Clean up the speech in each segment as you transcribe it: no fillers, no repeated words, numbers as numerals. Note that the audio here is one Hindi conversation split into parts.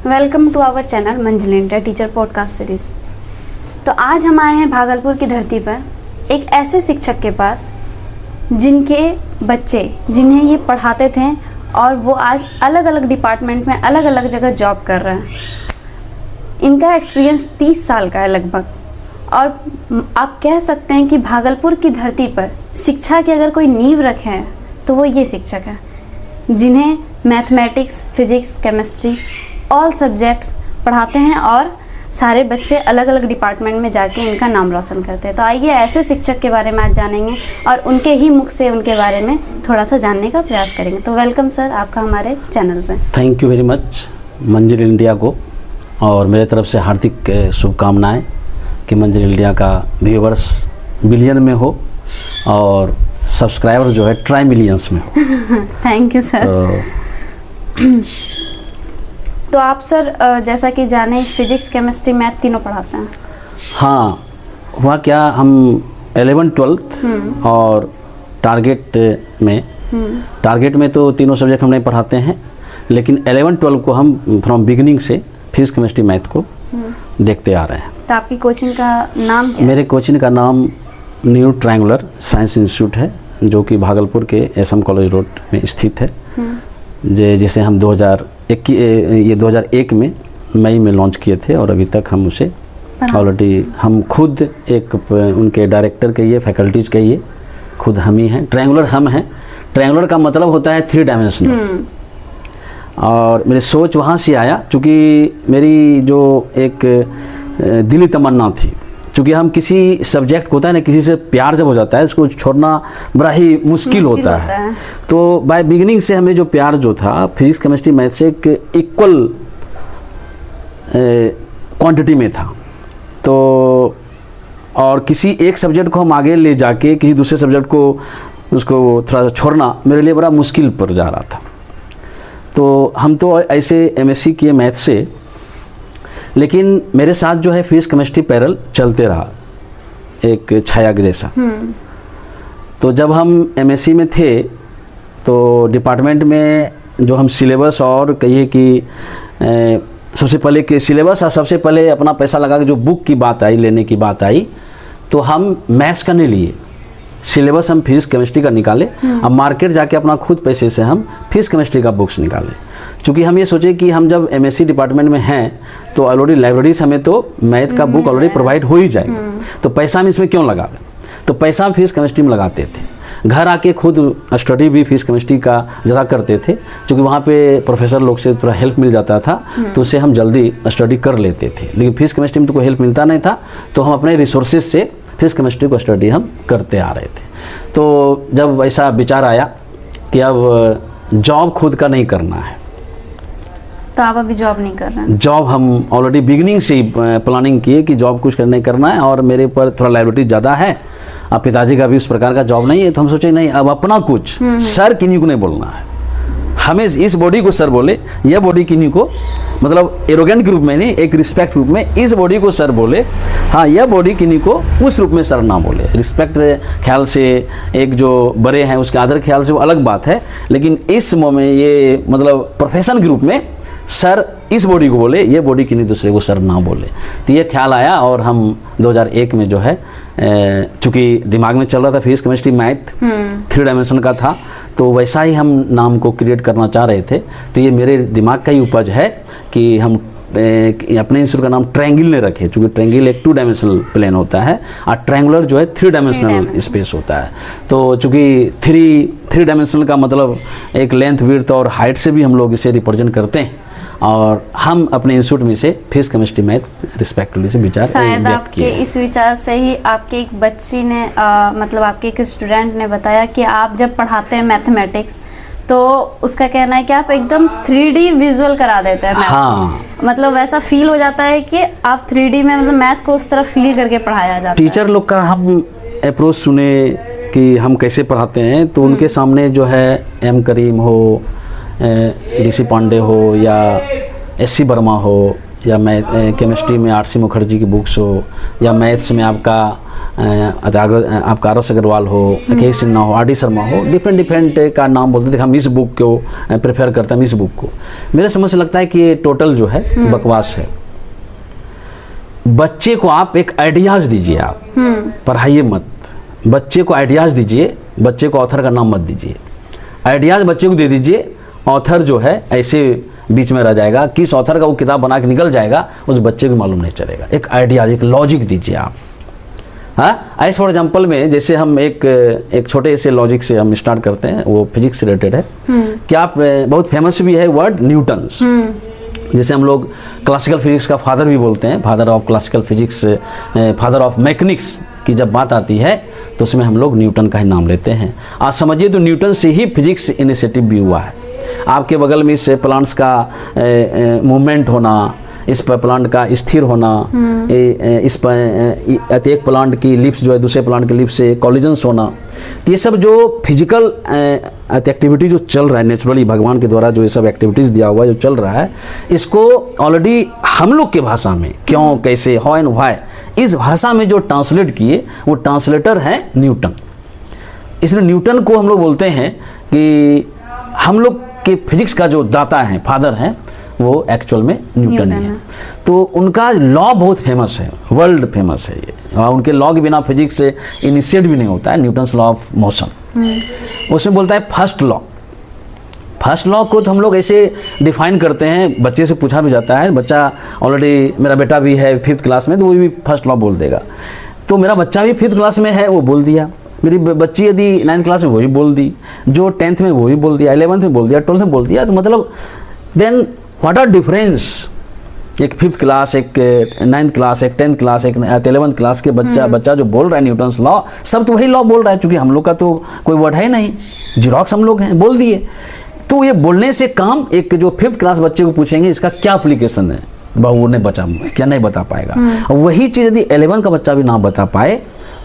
वेलकम टू आवर चैनल मंजिल इंडिया टीचर पॉडकास्ट सीरीज। तो आज हम आए हैं भागलपुर की धरती पर एक ऐसे शिक्षक के पास जिनके बच्चे जिन्हें ये पढ़ाते थे और वो आज अलग अलग डिपार्टमेंट में अलग अलग जगह जॉब कर रहे हैं। इनका एक्सपीरियंस 30 साल का है लगभग, और आप कह सकते हैं कि भागलपुर की धरती पर शिक्षा की अगर कोई नींव रखे हैं तो वो ये शिक्षक हैं, जिन्हें mathematics, physics, chemistry all subjects पढ़ाते हैं और सारे बच्चे अलग अलग डिपार्टमेंट में जाके इनका नाम रोशन करते हैं। तो आइए ऐसे शिक्षक के बारे में आज जानेंगे और उनके ही मुख से उनके बारे में थोड़ा सा जानने का प्रयास करेंगे। तो वेलकम सर आपका हमारे चैनल पे। थैंक यू वेरी मच मंजिल इंडिया को, और मेरे तरफ से हार्दिक शुभकामनाएं कि मंजिल इंडिया का व्यूअर्स बिलियन में हो और सब्सक्राइबर जो है ट्राई मिलियंस में हो। Thank you sir. तो आप सर जैसा कि जाने फिजिक्स, केमिस्ट्री, मैथ तीनों पढ़ाते हैं। हाँ, हुआ क्या, हम 11th-12th और टारगेट में तो तीनों सब्जेक्ट हम नहीं पढ़ाते हैं, लेकिन 11-12 को हम फ्रॉम बिगिनिंग से फिजिक्स, केमिस्ट्री, मैथ को देखते आ रहे हैं। तो आपकी कोचिंग का नाम क्या है? मेरे कोचिंग का नाम न्यू ट्रायंगुलर साइंस इंस्टीट्यूट है, जो कि भागलपुर के SM कॉलेज रोड में स्थित है। जिसे हम 2001 में मई में लॉन्च किए थे और अभी तक हम उसे ऑलरेडी हम खुद एक उनके डायरेक्टर कहिए, फैकल्टीज कहिए, खुद हम ही हैं। ट्रायंगुलर हम हैं। ट्रायंगुलर का मतलब होता है 3 डायमेंशनल। और मेरी सोच वहाँ से आया, क्योंकि मेरी जो एक दिली तमन्ना थी, क्योंकि हम किसी सब्जेक्ट को होता है ना, किसी से प्यार जब हो जाता है उसको छोड़ना बड़ा ही मुश्किल होता है। तो बाय बिगिनिंग से हमें जो प्यार जो था फिजिक्स, केमिस्ट्री, मैथ से एक इक्वल क्वांटिटी में था। तो और किसी एक सब्जेक्ट को हम आगे ले जाके किसी दूसरे सब्जेक्ट को उसको थोड़ा सा छोड़ना मेरे लिए बड़ा मुश्किल पर जा रहा था। तो हम तो ऐसे MSc किए मैथ से, लेकिन मेरे साथ जो है फिजिक्स, केमिस्ट्री पैरेलल चलते रहा एक छाया के जैसा। तो जब हम MSc में थे तो डिपार्टमेंट में जो हम सिलेबस और कहिए कि सबसे पहले के सिलेबस और सबसे पहले अपना पैसा लगा के जो बुक की बात आई, लेने की बात आई, तो हम मैथ्स का नहीं लिए, सिलेबस हम फिजिक्स, केमिस्ट्री का निकाले। अब मार्केट जाके अपना खुद पैसे से हम फिजिक्स, केमिस्ट्री का बुक्स निकाले, क्योंकि हम ये सोचे कि हम जब MSc डिपार्टमेंट में हैं तो ऑलरेडी लाइब्रेरी से हमें तो मैथ का बुक ऑलरेडी प्रोवाइड हो ही जाएगा, तो पैसा हम इसमें क्यों लगावें। तो पैसा हम फिजिक्स, केमिस्ट्री में लगाते थे। घर आके खुद स्टडी भी फिजिक्स, केमिस्ट्री का ज़्यादा करते थे, क्योंकि वहाँ पे प्रोफेसर लोग से थोड़ा हेल्प मिल जाता था, तो उससे हम जल्दी स्टडी कर लेते थे। लेकिन फिजिक्स, केमिस्ट्री में तो कोई हेल्प मिलता नहीं था, तो हम अपने रिसोर्सेज से फिजिक्स, केमिस्ट्री को स्टडी हम करते आ रहे थे। तो जब ऐसा विचार आया कि अब जॉब खुद का नहीं करना है, तो आप अभी जॉब नहीं कर रहे हैं? जॉब हम ऑलरेडी बिगिनिंग से ही प्लानिंग किए कि जॉब कुछ नहीं करना है, और मेरे पर थोड़ा लायबिलिटी ज़्यादा है, अब पिताजी का भी उस प्रकार का जॉब नहीं है। तो हम सोचे नहीं, अब अपना कुछ सर किन्हीं को नहीं बोलना है, हमें इस बॉडी को सर बोले, यह बॉडी किन्हीं को, मतलब एरोगेंट ग्रुप में नहीं, एक रिस्पेक्ट ग्रुप में इस बॉडी को सर बोले, हाँ यह बॉडी किन्हीं को उस रूप में सर ना बोले। रिस्पेक्ट ख्याल से एक जो बड़े हैं उसके आदर ख्याल से वो अलग बात है, लेकिन इस में ये मतलब प्रोफेशन ग्रुप में सर इस बॉडी को बोले, ये बॉडी किन्हीं दूसरे को सर ना बोले। तो ये ख्याल आया और हम 2001 में जो है, चूँकि दिमाग में चल रहा था फिजिक्स, केमिस्ट्री, मैथ 3 डायमेंशन का था, तो वैसा ही हम नाम को क्रिएट करना चाह रहे थे। तो ये मेरे दिमाग का ही उपज है कि हम अपने इंस्टीट्यूट का नाम ट्रायंगल ने रखे, क्योंकि ट्रायंगल एक 2 डायमेंशनल प्लेन होता है और ट्रायंगुलर जो है 3 डायमेंशनल स्पेस होता है। तो चूँकि 3 डायमेंशनल का मतलब एक लेंथ, विड्थ और हाइट से भी हम लोग इसे रिप्रेजेंट करते हैं, और हम अपने इंस्टीट्यूट में से फिजिक्स, केमिस्ट्री, मैथ रिस्पेक्टिवली से विचार शायद आपके इस विचार से ही आपके एक बच्ची ने मतलब आपके एक स्टूडेंट ने बताया कि आप जब पढ़ाते हैं मैथमेटिक्स तो उसका कहना है कि आप एकदम 3D विजुअल करा देते हैं मैथ। हाँ, मतलब वैसा फील हो जाता है कि आप 3D में मतलब मैथ को उस तरह फील करके पढ़ाया जाता है। टीचर लोग का हम अप्रोच सुने कि हम कैसे पढ़ाते हैं, तो उनके सामने जो है M करीम हो, DC पांडे हो, या SC वर्मा हो, या केमिस्ट्री में आर सी मुखर्जी की बुक्स हो, या मैथ्स में आपका आर एस अग्रवाल हो, के सिन्हा हो, आर डी शर्मा हो, डिफरेंट का नाम बोलते थे। हम इस बुक को प्रेफर करते हैं, इस बुक को। मेरे समझ से लगता है कि ये टोटल जो है बकवास है। बच्चे को आप एक आइडियाज़ दीजिए, आप पढ़ाइए मत, बच्चे को आइडियाज़ दीजिए, बच्चे को ऑथर का नाम मत दीजिए। आइडियाज़ बच्चे को दे दीजिए, ऑथर जो है ऐसे बीच में रह जाएगा, किस ऑथर का वो किताब बना के निकल जाएगा उस बच्चे को मालूम नहीं चलेगा। एक आइडियाज़, एक लॉजिक दीजिए आप। हाँ, ऐसे फॉर एग्जाम्पल में जैसे हम एक छोटे से लॉजिक से हम स्टार्ट करते हैं, वो फिजिक्स से रिलेटेड है कि आप बहुत फेमस भी है वर्ड न्यूटन्स। जैसे हम लोग क्लासिकल फिजिक्स का फादर भी बोलते हैं, father of classical physics, father of mechanics की जब बात आती है तो उसमें हम लोग न्यूटन का ही नाम लेते हैं। आज समझिए तो न्यूटन से ही फिजिक्स इनिशिएटिव भी हुआ है। आपके बगल में इस प्लांट्स का मूवमेंट होना, इस प्लांट का स्थिर होना, इस एक प्लांट की लिप्स जो है दूसरे प्लांट की लिप्स से कॉलिजन्स होना, तो ये सब जो फिजिकल एक्टिविटी जो चल रहा है नेचुरली भगवान के द्वारा जो ये सब एक्टिविटीज़ दिया हुआ जो चल रहा है, इसको ऑलरेडी हम लोग के भाषा में क्यों, कैसे, हाउ एंड व्हाई, इस भाषा में जो ट्रांसलेट किए वो ट्रांसलेटर हैं न्यूटन। इसलिए न्यूटन को हम लोग बोलते हैं कि हम लोग के फिजिक्स का जो दाता है, फादर हैं, वो एक्चुअल में न्यूटन ही है। तो उनका लॉ बहुत फेमस है, वर्ल्ड फेमस है ये, और उनके लॉ के बिना फिजिक्स से इनिशिएट भी नहीं होता है। न्यूटन्स लॉ ऑफ मोशन, उसमें बोलता है फर्स्ट लॉ। फर्स्ट लॉ को तो हम लोग ऐसे डिफाइन करते हैं, बच्चे से पूछा भी जाता है, बच्चा ऑलरेडी, मेरा बेटा भी है 5th क्लास में, तो वो भी फर्स्ट लॉ बोल देगा। तो मेरा बच्चा भी 5th क्लास में है, वो बोल दिया। मेरी बच्ची यदि 9th क्लास में वो भी बोल दी, जो 10th में वो भी बोल दिया, 11th में बोल दिया, 12th में बोल दिया। तो मतलब देन व्हाट आर डिफरेंस, एक 5th क्लास, एक 9th क्लास, एक 10th क्लास, एक 11th क्लास के बच्चा जो बोल रहा है न्यूटन्स लॉ, सब तो वही लॉ बोल रहा है, क्योंकि हम लोग का तो कोई वर्ड है नहीं, जीरोक्स हम लोग हैं, बोल दिए। तो ये बोलने से काम, एक जो 5th क्लास बच्चे को पूछेंगे इसका क्या एप्लीकेशन है, वो नहीं क्या नहीं बता पाएगा। और वही चीज़ यदि 11th का बच्चा भी ना बता पाए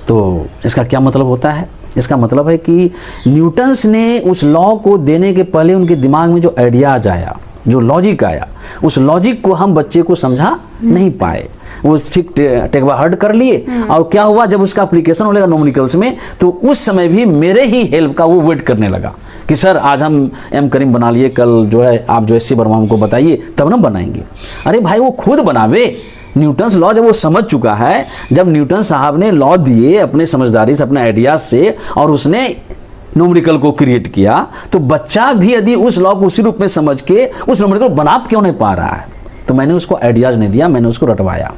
तो इसका क्या मतलब होता है? इसका मतलब है कि न्यूटन्स ने उस लॉ को देने के पहले उनके दिमाग में जो आइडियाज आया, जो लॉजिक आया, उस लॉजिक को हम बच्चे को समझा नहीं पाए, वो ठीक टेक बाय हार्ट कर लिए। और क्या हुआ, जब उसका एप्लीकेशन हो लगा न्यूमेरिकल्स में, तो उस समय भी मेरे ही हेल्प का वो वेट करने लगा कि सर आज हम एम करीम बना लिए, कल जो है आप जो एस सी वर्मा हमको बताइए तब ना बनाएंगे। अरे भाई वो खुद बनावे। न्यूटन्स लॉ जब वो समझ चुका है, जब न्यूटन साहब ने लॉ दिए अपने समझदारी से, अपने आइडियाज से, और उसने न्यूमेरिकल को क्रिएट किया, तो बच्चा भी यदि उस लॉ को उसी रूप में समझ के उस न्यूमेरिकल बना क्यों नहीं पा रहा है? तो मैंने उसको आइडियाज नहीं दिया, मैंने उसको रटवाया।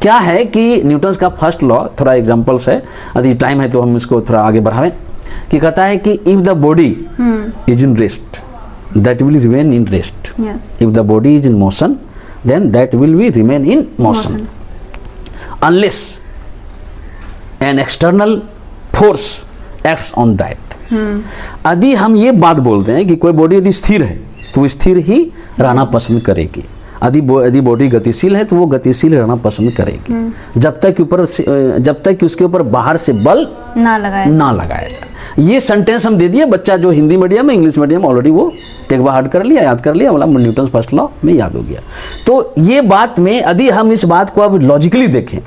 क्या है कि न्यूटन्स का फर्स्ट लॉ, थोड़ा एग्जाम्पल्स है, यदि टाइम है तो हम इसको थोड़ा आगे बढ़ावें, कि कहता है कि if the body is in rest that will remain in rest, if the body is in motion then that will be remain in motion unless an external force acts on that। यदि हम ये बात बोलते हैं कि कोई बॉडी यदि स्थिर है तो स्थिर ही रहना पसंद करेगी, यदि बॉडी गतिशील है तो वो गतिशील रहना पसंद करेगी, जब तक उसके ऊपर बाहर से बल ना लगाया जाए। ये सेंटेंस हम दे दिए, बच्चा जो हिंदी मीडियम में, इंग्लिश मीडियम, ऑलरेडी वो टेक बाय हार्ट कर लिया, याद कर लिया, मतलब न्यूटन फर्स्ट लॉ में याद हो गया। तो ये बात में यदि हम इस बात को अब लॉजिकली देखें,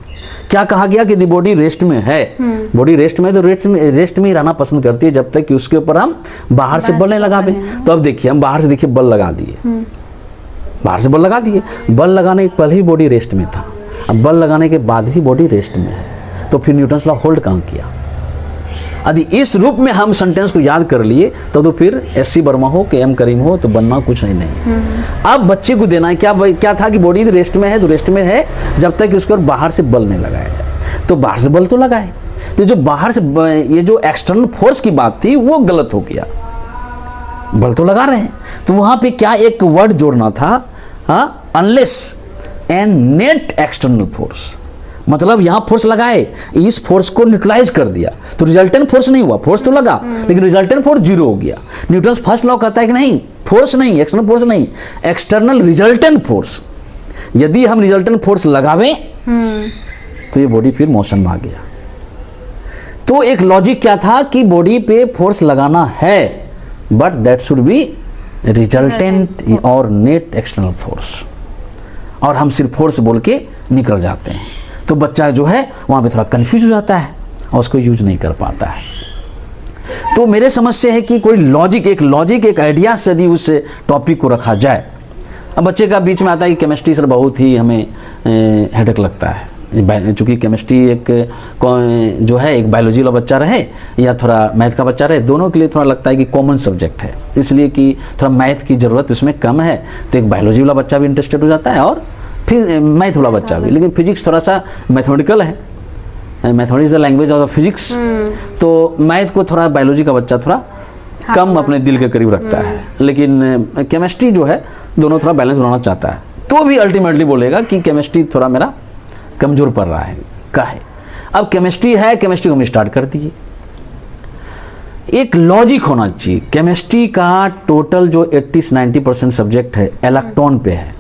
क्या कहा गया कि बॉडी रेस्ट में है, बॉडी रेस्ट में, तो रेस्ट में ही रहना पसंद करती है जब तक कि उसके ऊपर हम बाहर से बल नहीं लगावे। तो अब देखिए, हम बाहर से देखिए बल लगा दिए, बाहर से बल लगा दिए, बल लगाने के पहले ही बॉडी रेस्ट में था, अब बल लगाने के बाद भी बॉडी रेस्ट में है, तो फिर न्यूटन्स लॉ होल्ड कहाँ किया? यदि इस रूप में हम सेंटेंस को याद कर लिए तो फिर एस सी वर्मा हो कि एम करीम हो तो बनना कुछ नहीं। अब बच्चे को देना है क्या था कि बॉडी रेस्ट में है, तो रेस्ट में है जब तक उसके ऊपर बाहर से बल नहीं लगाया जाए। तो बाहर से बल तो लगाए, तो जो बाहर से ये जो एक्सटर्नल फोर्स की बात थी वो गलत हो गया, बल तो लगा रहे हैं। तो वहां पे क्या एक वर्ड जोड़ना था, unless and net external force, मतलब यहां फोर्स लगाए, इस फोर्स को न्यूट्रलाइज कर दिया, तो रिजल्टेंट फोर्स नहीं हुआ, फोर्स तो लगा लेकिन रिजल्टेंट फोर्स जीरो हो गया। न्यूटन्स फर्स्ट लॉ कहता है कि नहीं, फोर्स नहीं, एक्सटर्नल फोर्स नहीं, एक्सटर्नल रिजल्टेंट फोर्स। यदि हम रिजल्टेंट फोर्स लगावे तो ये बॉडी फिर मोशन में आ गया। तो एक लॉजिक क्या था कि बॉडी पे फोर्स लगाना है, but that should be resultant और नेट एक्सटर्नल फोर्स। और हम सिर्फ फोर्स बोल के निकल जाते हैं। तो बच्चा जो है वहाँ पे थोड़ा कन्फ्यूज हो जाता है और उसको यूज नहीं कर पाता है। तो मेरे समझ से है कि कोई लॉजिक एक आइडिया से यदि उस टॉपिक को रखा जाए। अब बच्चे का बीच में आता है कि केमिस्ट्री सर बहुत ही हमें हेडेक लगता है, चूँकि केमिस्ट्री एक जो है एक बायोलॉजी वाला बच्चा रहे या थोड़ा मैथ का बच्चा रहे, दोनों के लिए थोड़ा लगता है कि कॉमन सब्जेक्ट है, इसलिए कि थोड़ा मैथ की ज़रूरत उसमें कम है। तो एक बायोलॉजी वाला बच्चा भी इंटरेस्टेड हो जाता है और फिर मैथ वाला बच्चा भी। लेकिन फिजिक्स थोड़ा सा मैथमेटिकल है, mathematics the language of physics, तो मैथ को थोड़ा बायोलॉजी का बच्चा थोड़ा कम अपने दिल के करीब रखता है। लेकिन केमिस्ट्री जो है दोनों थोड़ा बैलेंस बनाना चाहता है, तो भी अल्टीमेटली बोलेगा कि केमिस्ट्री थोड़ा मेरा कमजोर पड़ रहा है काहे। अब केमिस्ट्री है, केमिस्ट्री को हम स्टार्ट कर दिए। एक लॉजिक होना चाहिए। केमिस्ट्री का टोटल जो 80 से 90% सब्जेक्ट है इलेक्ट्रॉन पे है,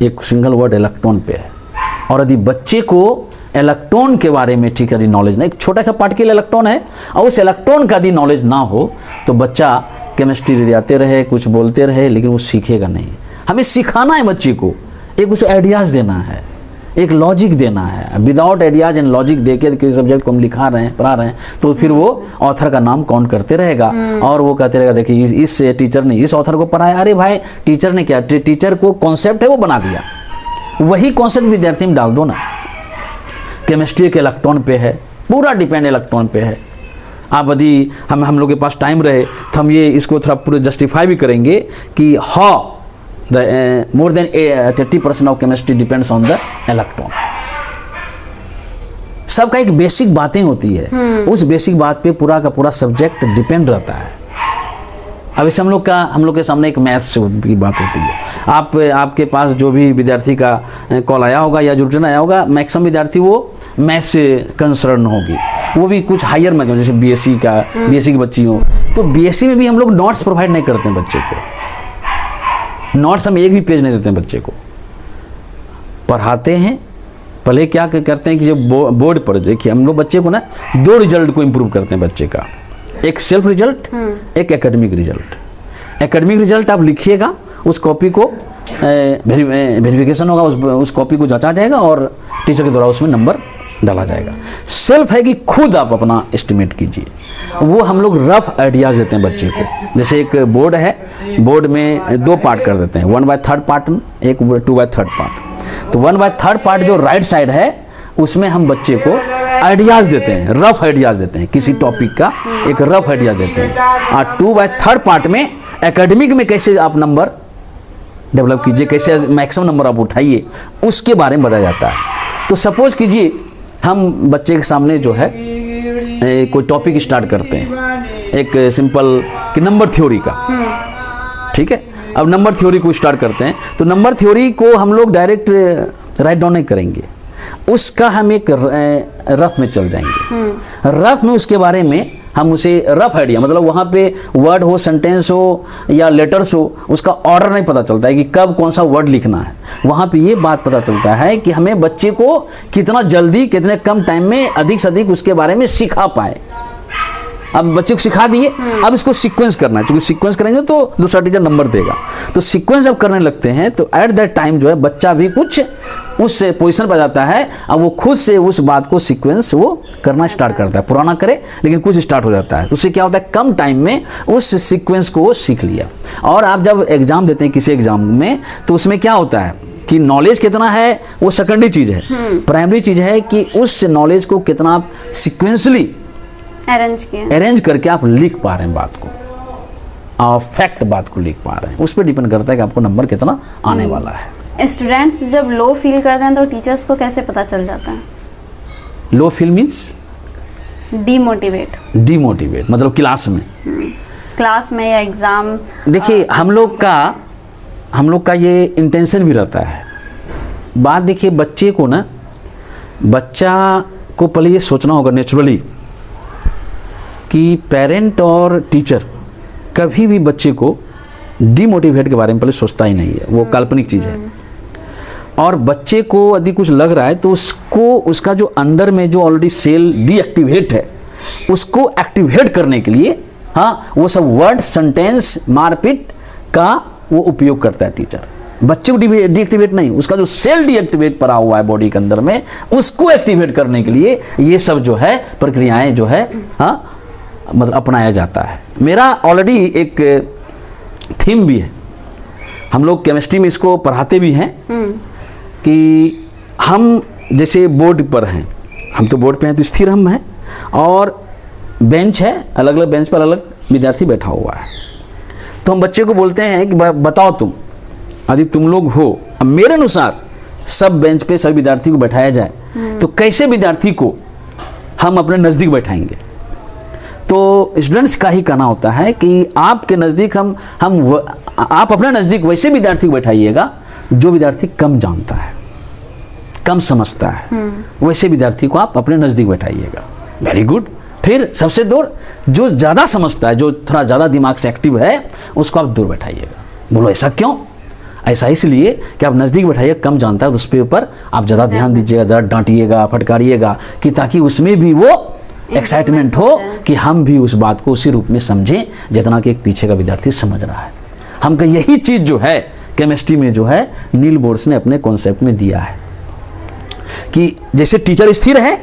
एक सिंगल वर्ड इलेक्ट्रॉन पे है। और यदि बच्चे को इलेक्ट्रॉन के बारे में ठीक है नॉलेज ना, एक छोटा सा पार्टिकल इलेक्ट्रॉन है और उस इलेक्ट्रॉन का यदि नॉलेज ना हो तो बच्चा केमिस्ट्री रियाते रहे, कुछ बोलते रहे, लेकिन वो सीखेगा नहीं। हमें सिखाना है बच्चे को, एक उसे आइडियाज़ देना है, एक लॉजिक देना है। विदाउट आइडियाज एंड लॉजिक देके किसी सब्जेक्ट को हम लिखा रहे हैं, पढ़ा रहे हैं, तो फिर वो ऑथर का नाम काउंट करते रहेगा और वो कहते रहेगा देखिए इस टीचर ने इस ऑथर को पढ़ाया। अरे भाई टीचर ने क्या, टीचर को कॉन्सेप्ट है वो बना दिया, वही कॉन्सेप्ट विद्यार्थी में डाल दो ना। केमिस्ट्री के इलेक्ट्रॉन पे है, पूरा डिपेंड इलेक्ट्रॉन पे है। आप यदि हम लोग के पास टाइम रहे तो हम ये इसको थोड़ा पूरा जस्टिफाई भी करेंगे कि how the more than 30% of chemistry depends on the electron. सबका एक बेसिक बातें होती है, उस बेसिक बात पे पूरा का पूरा सब्जेक्ट डिपेंड रहता है। अब इसे हम लोग के सामने एक मैथ्स की बात होती है। आपके पास जो भी विद्यार्थी का कॉल आया होगा या जो रिटर्न आया होगा, मैक्सिमम विद्यार्थी वो मैथ्स से कंसर्न होगी, वो भी कुछ हायर मैथ, जैसे बीएससी की बच्ची हो, तो बीएससी में भी हम लोग नोट्स प्रोवाइड नहीं करते हैं बच्चे को। नोट्स हम एक भी पेज नहीं देते हैं बच्चे को, पढ़ाते हैं। पहले क्या करते हैं कि जब बोर्ड पर देखिए हम लोग बच्चे को ना 2 रिजल्ट को इम्प्रूव करते हैं बच्चे का, एक सेल्फ रिजल्ट, एक एकेडमिक रिजल्ट। एकेडमिक रिजल्ट आप लिखिएगा, उस कॉपी को वेरिफिकेशन होगा, उस कॉपी को जांचा जाएगा और टीचर के द्वारा उसमें नंबर डाला जाएगा। सेल्फ है कि खुद आप अपना एस्टिमेट कीजिए, वो हम लोग रफ आइडियाज देते हैं बच्चे को। जैसे एक बोर्ड है, बोर्ड में 2 पार्ट कर देते हैं, 1/3 पार्ट, एक 2/3 पार्ट। तो 1/3 पार्ट जो राइट साइड है उसमें हम बच्चे को आइडियाज देते हैं, रफ आइडियाज देते हैं, किसी टॉपिक का एक रफ आइडिया देते हैं। और 2/3 पार्ट में एकेडमिक में कैसे आप नंबर डेवलप कीजिए, कैसे मैक्सिमम नंबर आप उठाइए, उसके बारे में बताया जाता है। तो सपोज कीजिए हम बच्चे के सामने जो है कोई टॉपिक स्टार्ट करते हैं, एक सिंपल कि नंबर थ्योरी का, ठीक है। अब नंबर थ्योरी को स्टार्ट करते हैं, तो नंबर थ्योरी को हम लोग डायरेक्ट राइट डाउन नहीं करेंगे, उसका हम एक रफ में चल जाएंगे। रफ में उसके बारे में हम उसे रफ आइडिया, मतलब वहाँ पे वर्ड हो, सेंटेंस हो या लेटर्स हो, उसका ऑर्डर नहीं पता चलता है कि कब कौन सा वर्ड लिखना है। वहाँ पे ये बात पता चलता है कि हमें बच्चे को कितना जल्दी, कितने कम टाइम में अधिक से अधिक उसके बारे में सिखा पाए। अब बच्चे को सिखा दिए, अब इसको सीक्वेंस करना है, क्योंकि सीक्वेंस करेंगे तो दूसरा टीचर नंबर देगा। तो सीक्वेंस अब करने लगते हैं तो एट दैट टाइम जो है बच्चा भी कुछ उस पोजीशन पर जाता है, अब वो खुद से उस बात को सीक्वेंस वो करना स्टार्ट करता है। पुराना करे लेकिन कुछ स्टार्ट हो जाता है, उससे क्या होता है कम टाइम में उस सीक्वेंस को वो सीख लिया। और आप जब एग्जाम देते हैं किसी एग्जाम में, तो उसमें क्या होता है कि नॉलेज कितना है वो सेकेंडरी चीज़ है, प्राइमरी चीज़ है कि उस नॉलेज को कितना आप सिक्वेंसली अरेंज करके आप लिख पा रहे हैं बात को, और फैक्ट बात को लिख पा रहे हैं। उस पर डिपेंड करता है कि आपको नंबर कितना आने वाला है। स्टूडेंट्स जब लो फील करते हैं तो टीचर्स को कैसे पता चल जाता है? लो फील मीन्स डीमोटिवेट, मतलब क्लास में या एग्जाम। देखिए हम लोग का ये इंटेंशन भी रहता है। बात देखिए बच्चे को ना, बच्चा को पहले ये सोचना होगा नेचुरली कि पेरेंट और टीचर कभी भी बच्चे को डीमोटिवेट के बारे में पहले सोचता ही नहीं है, वो काल्पनिक चीज़ है। और बच्चे को यदि कुछ लग रहा है तो उसको, उसका जो अंदर में जो ऑलरेडी सेल डीएक्टिवेट है, उसको एक्टिवेट करने के लिए वो सब वर्ड, सेंटेंस, मारपीट का वो उपयोग करता है टीचर। बच्चे को डीएक्टिवेट नहीं, उसका जो सेल डीएक्टिवेट पड़ा हुआ है बॉडी के अंदर में, उसको एक्टिवेट करने के लिए ये सब जो है प्रक्रियाएं जो है मतलब अपनाया जाता है। मेरा ऑलरेडी एक थीम भी है, हम लोग केमिस्ट्री में इसको पढ़ाते भी हैं कि हम जैसे बोर्ड पर हैं, हम तो बोर्ड पे हैं तो स्थिर हम हैं, और बेंच है, अलग अलग बेंच पर अलग विद्यार्थी बैठा हुआ है। तो हम बच्चे को बोलते हैं कि बताओ तुम, यदि तुम लोग हो, अब मेरे अनुसार सब बेंच पे सब विद्यार्थी को बैठाया जाए तो कैसे विद्यार्थी को हम अपने नज़दीक बैठाएंगे। तो स्टूडेंट्स का ही कहना होता है कि आपके नज़दीक आप अपने नज़दीक वैसे विद्यार्थी को बैठाइएगा जो विद्यार्थी कम जानता है, कम समझता है, वैसे विद्यार्थी को आप अपने नज़दीक बैठाइएगा। Very good. फिर सबसे दूर जो ज़्यादा समझता है, जो थोड़ा ज़्यादा दिमाग से एक्टिव है, उसको आप दूर बैठाइएगा। बोलो ऐसा क्यों? ऐसा इसलिए कि आप नज़दीक बैठाइएगा, कम जानता है तो उस पे ऊपर आप ज़्यादा ध्यान दीजिएगा, ज़्यादा डांटिएगा, फटकारिएगा, कि ताकि उसमें भी वो एक्साइटमेंट हो कि हम भी उस बात को उसी रूप में समझें जितना कि एक पीछे का विद्यार्थी समझ रहा है। हमको यही चीज़ जो है केमिस्ट्री में जो है नील बोर्स ने अपने कॉन्सेप्ट में दिया है कि जैसे टीचर स्थिर है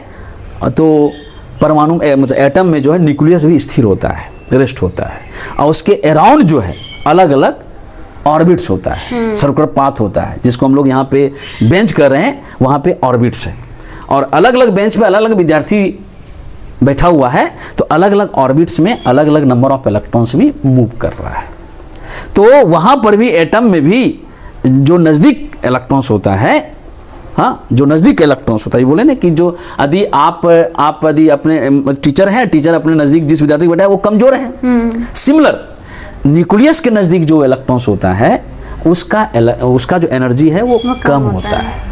तो परमाणु मतलब एटम में जो है न्यूक्लियस भी स्थिर होता है, रेस्ट होता है, और उसके अराउंड जो है अलग अलग ऑर्बिट्स होता है, सर्कुलर पाथ होता है, जिसको हम लोग यहाँ पे बेंच कर रहे हैं, वहाँ पे ऑर्बिट्स है, और अलग अलग बेंच पे अलग अलग विद्यार्थी बैठा हुआ है, तो अलग अलग ऑर्बिट्स में अलग अलग नंबर ऑफ इलेक्ट्रॉन्स भी मूव कर रहा है। तो वहाँ पर भी एटम में भी जो नज़दीक इलेक्ट्रॉन्स होता है, हाँ, जो नज़दीक इलेक्ट्रॉन्स होता है, ये बोले ना कि जो यदि आप यदि अपने टीचर हैं, टीचर अपने नज़दीक जिस विद्यार्थी को बैठा है वो कमज़ोर है। सिमिलर न्यूक्लियस के नज़दीक जो इलेक्ट्रॉन्स होता है उसका जो एनर्जी है वो कम होता है,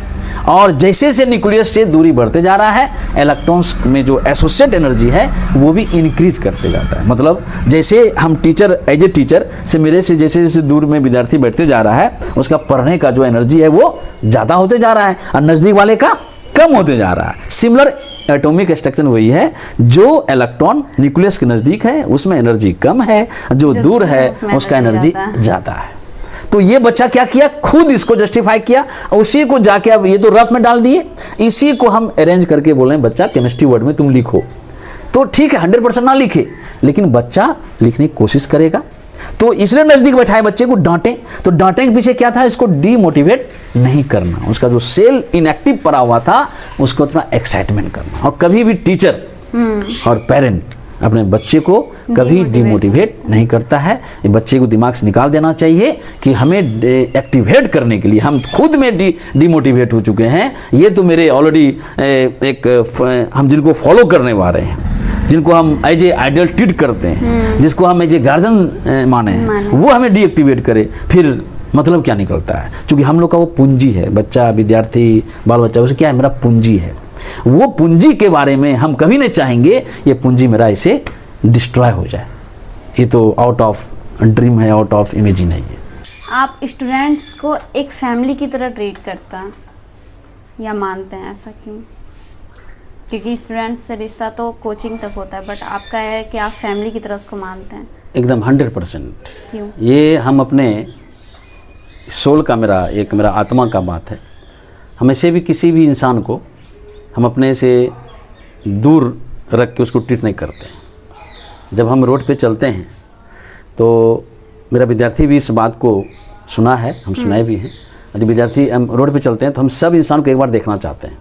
और जैसे जैसे न्यूक्लियस से दूरी बढ़ते जा रहा है, इलेक्ट्रॉन्स में जो एसोसिएट एनर्जी है वो भी इंक्रीज करते जाता है। मतलब जैसे हम टीचर एज ए टीचर से मेरे से जैसे जैसे दूर में विद्यार्थी बैठते जा रहा है, उसका पढ़ने का जो एनर्जी है वो ज़्यादा होते जा रहा है, और नज़दीक वाले का कम होते जा रहा है। सिमिलर एटॉमिक स्ट्रक्चर वही है, जो इलेक्ट्रॉन न्यूक्लियस के नज़दीक है उसमें एनर्जी कम है, जो दूर है उसका एनर्जी ज़्यादा है। तो ये बच्चा क्या किया, खुद इसको जस्टिफाई किया, उसी को जाके अब ये तो रफ में डाल दिए, इसी को हम अरेंज करके बोले बच्चा केमिस्ट्री वर्ड में तुम लिखो। तो ठीक है 100% ना लिखे, लेकिन बच्चा लिखने की कोशिश करेगा। तो इसलिए नज़दीक बैठाए बच्चे को, डांटे। तो डांटे के पीछे क्या था, इसको डीमोटिवेट नहीं करना, उसका जो सेल इनएक्टिव पड़ा हुआ था उसको थोड़ा एक्साइटमेंट करना। और कभी भी टीचर और पेरेंट अपने बच्चे को कभी डिमोटिवेट नहीं करता है। ये बच्चे को दिमाग से निकाल देना चाहिए कि हमें एक्टिवेट करने के लिए हम खुद में डिमोटिवेट हो चुके हैं। ये तो मेरे ऑलरेडी हम जिनको फॉलो करने वाले हैं, जिनको हम एज ए आइडियल ट्रीट करते हैं, जिसको हम एज ए गार्जियन माने हैं, वो हमें डीएक्टिवेट करे, फिर मतलब क्या निकलता है। क्योंकि हम लोग का वो पूंजी है, बच्चा, विद्यार्थी, बाल बच्चा, उसे क्या है, मेरा पूंजी है। वो पूंजी के बारे में हम कभी नहीं चाहेंगे ये पूंजी मेरा इसे डिस्ट्रॉय हो जाए। ये तो आउट ऑफ ड्रीम है, आउट ऑफ इमेजिन है। ये आप स्टूडेंट्स को एक फैमिली की तरह ट्रीट करता या मानते हैं, ऐसा क्यों? क्योंकि स्टूडेंट्स से रिश्ता तो कोचिंग तक होता है, बट आपका है कि आप फैमिली की तरह उसको मानते हैं। एकदम 100%। क्यों? ये हम अपने सोल का, मेरा आत्मा का बात है। हमेशा भी किसी भी इंसान को हम अपने से दूर रख के उसको ट्रीट नहीं करते। जब हम रोड पे चलते हैं तो मेरा विद्यार्थी भी इस बात को सुना है, हम सुनाए भी हैं। यदि विद्यार्थी हम रोड पे चलते हैं तो हम सब इंसान को एक बार देखना चाहते हैं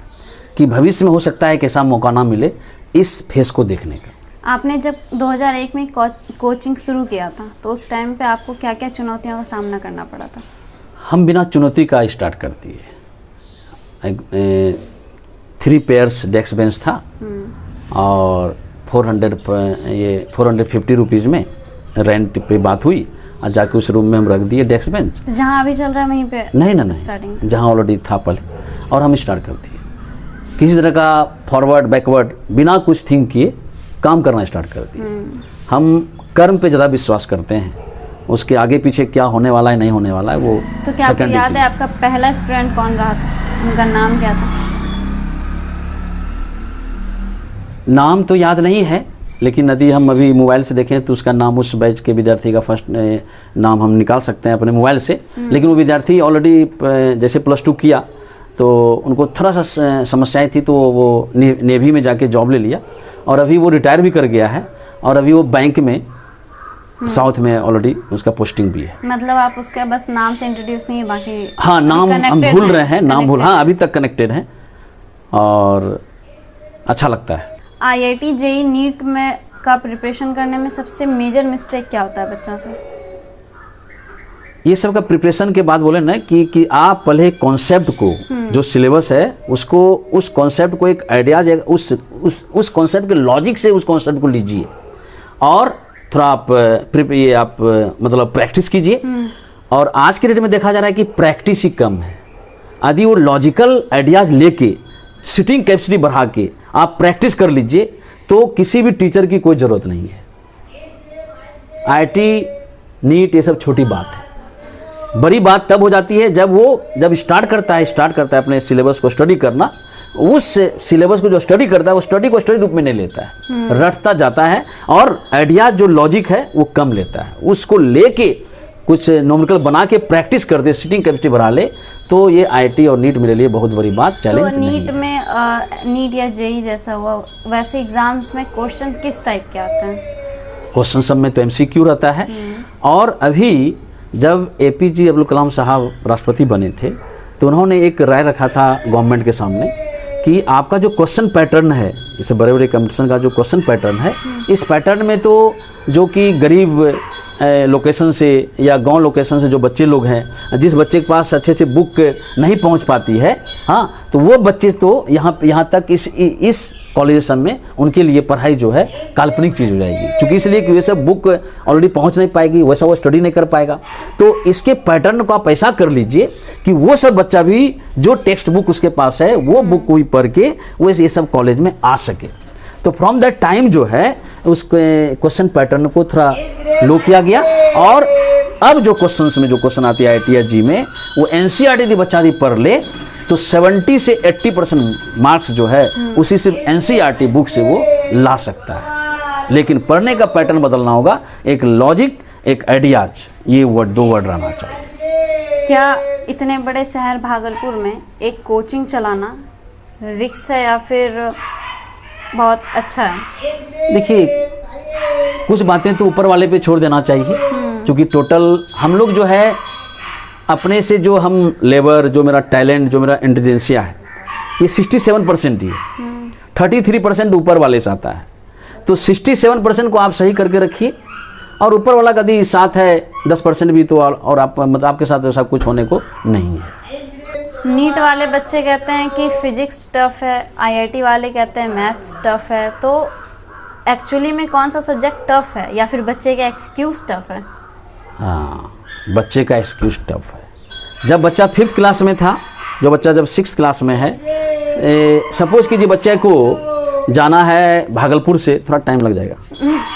कि भविष्य में हो सकता है कि ऐसा मौका ना मिले इस फेस को देखने का। आपने जब 2001 में कोचिंग शुरू किया था तो उस टाइम पे आपको क्या क्या चुनौतियों का सामना करना पड़ा था? हम बिना चुनौती का स्टार्ट कर दिए। 3 पेयर्स डेस्क बेंच था और 450 रुपीज़ में रेंट पे बात हुई, और जाके उस रूम में हम रख दिए डेस्क बेंच। तो जहाँ अभी चल रहा है वहीं पे? नहीं, स्टार्टिंग जहाँ ऑलरेडी था पहले, और हम स्टार्ट कर दिए। किसी तरह का फॉरवर्ड बैकवर्ड बिना कुछ थिंक किए काम करना स्टार्ट कर दिए। हम कर्म पे ज़्यादा विश्वास करते हैं, उसके आगे पीछे क्या होने वाला है नहीं होने वाला है वो। तो क्या आपको याद है आपका पहला स्टूडेंट कौन रहा था, उनका नाम क्या था? नाम तो याद नहीं है, लेकिन यदि हम अभी मोबाइल से देखें तो उसका नाम, उस बैच के विद्यार्थी का फर्स्ट नाम हम निकाल सकते हैं अपने मोबाइल से। लेकिन वो विद्यार्थी ऑलरेडी जैसे +2 किया तो उनको थोड़ा सा समस्याएं थी, तो वो नेवी में जाके जॉब ले लिया और अभी वो रिटायर भी कर गया है और अभी वो बैंक में साउथ में ऑलरेडी उसका पोस्टिंग भी है। मतलब आप उसका बस नाम से इंट्रोड्यूस नहीं है, बाकी हाँ नाम हम भूल रहे हैं, नाम भूल, हाँ अभी तक कनेक्टेड हैं और अच्छा लगता है। IIT JEE नीट में का प्रिपरेशन करने में सबसे मेजर मिस्टेक क्या होता है बच्चों से? ये सब का प्रिपरेशन के बाद बोले ना कि आप पहले कॉन्सेप्ट को, जो सिलेबस है उसको, उस कॉन्सेप्ट को एक आइडियाज, उस कॉन्सेप्ट के लॉजिक से उस कॉन्सेप्ट को लीजिए और थोड़ा आप मतलब प्रैक्टिस कीजिए। और आज के डेट में देखा जा रहा है कि प्रैक्टिस ही कम है। यदि वो लॉजिकल आइडियाज लेके सिटिंग कैपेसिटी बढ़ा के आप प्रैक्टिस कर लीजिए तो किसी भी टीचर की कोई ज़रूरत नहीं है। IIT नीट ये सब छोटी बात है, बड़ी बात तब हो जाती है जब स्टार्ट करता है अपने सिलेबस को स्टडी करना। उस सिलेबस को जो स्टडी करता है वो स्टडी को स्टडी रूप में नहीं लेता है, रटता जाता है और आइडिया जो लॉजिक है वो कम लेता है। उसको लेके कुछ न्यूमेरिकल बना के प्रैक्टिस कर दे, सिटिंग कैपेसिटी बढ़ा ले, तो ये IIT और नीट मेरे लिए बहुत बड़ी बात, चैलेंज तो नहीं नीट है। में नीट या JEE जैसा हुआ, वैसे एग्जाम्स में क्वेश्चन किस टाइप के आते हैं? क्वेश्चन सब में तो MCQ रहता है। और अभी जब APJ अब्दुल कलाम साहब राष्ट्रपति बने थे तो उन्होंने एक राय रखा था गवर्नमेंट के सामने कि आपका जो क्वेश्चन पैटर्न है, इसे बड़े बड़े कंपटीशन का जो क्वेश्चन पैटर्न है, इस पैटर्न में तो जो कि गरीब लोकेशन से या गांव लोकेशन से जो बच्चे लोग हैं, जिस बच्चे के पास अच्छे से बुक नहीं पहुंच पाती है, हाँ, तो वो बच्चे तो यहाँ तक इस कॉलेजेशन में उनके लिए पढ़ाई जो है काल्पनिक चीज़ हो जाएगी, क्योंकि इसलिए कि वैसे बुक ऑलरेडी पहुंच नहीं पाएगी, वैसा वो स्टडी नहीं कर पाएगा। तो इसके पैटर्न को आप ऐसा कर लीजिए कि वो सब बच्चा भी जो टेक्स्ट बुक उसके पास है वो बुक को भी पढ़ के वो ये सब कॉलेज में आ सके। तो फ्रॉम दैट टाइम जो है उस क्वेश्चन पैटर्न को थोड़ा लो किया गया और अब जो क्वेश्चन आती है IIT या JEE में वो NCERT यदि बच्चा यदि पढ़ ले तो 70 से 80% मार्क्स जो है उसी सिर्फ NCERT बुक से वो ला सकता है। लेकिन पढ़ने का पैटर्न बदलना होगा, एक लॉजिक, एक आइडियाज, ये दो वर्ड रहना चाहिए। क्या इतने बड़े शहर भागलपुर में एक कोचिंग चलाना रिस्क है या फिर बहुत अच्छा है? देखिए, कुछ बातें तो ऊपर वाले पे छोड़ देना चाहिए, क्योंकि टोटल हम लोग जो है अपने से जो हम लेबर, जो मेरा टैलेंट, जो मेरा इंटेलिजेंसिया है, ये 67% ही है। 33% ऊपर वाले से आता है। तो 67% को आप सही करके रखिए और ऊपर वाला कभी साथ है 10% भी तो और आप मतलब आपके साथ ऐसा कुछ होने को नहीं है। नीट वाले बच्चे कहते हैं कि फिजिक्स टफ है, IIT वाले कहते हैं मैथ्स टफ है, तो एक्चुअली में कौन सा सब्जेक्ट टफ है या फिर बच्चे का एक्सक्यूज टफ है? हाँ, बच्चे का एक्सक्यूज टफ है। जब बच्चा 5th क्लास में था, जो बच्चा जब 6th क्लास में है, सपोज कीजिए बच्चे को जाना है भागलपुर से, थोड़ा टाइम लग जाएगा,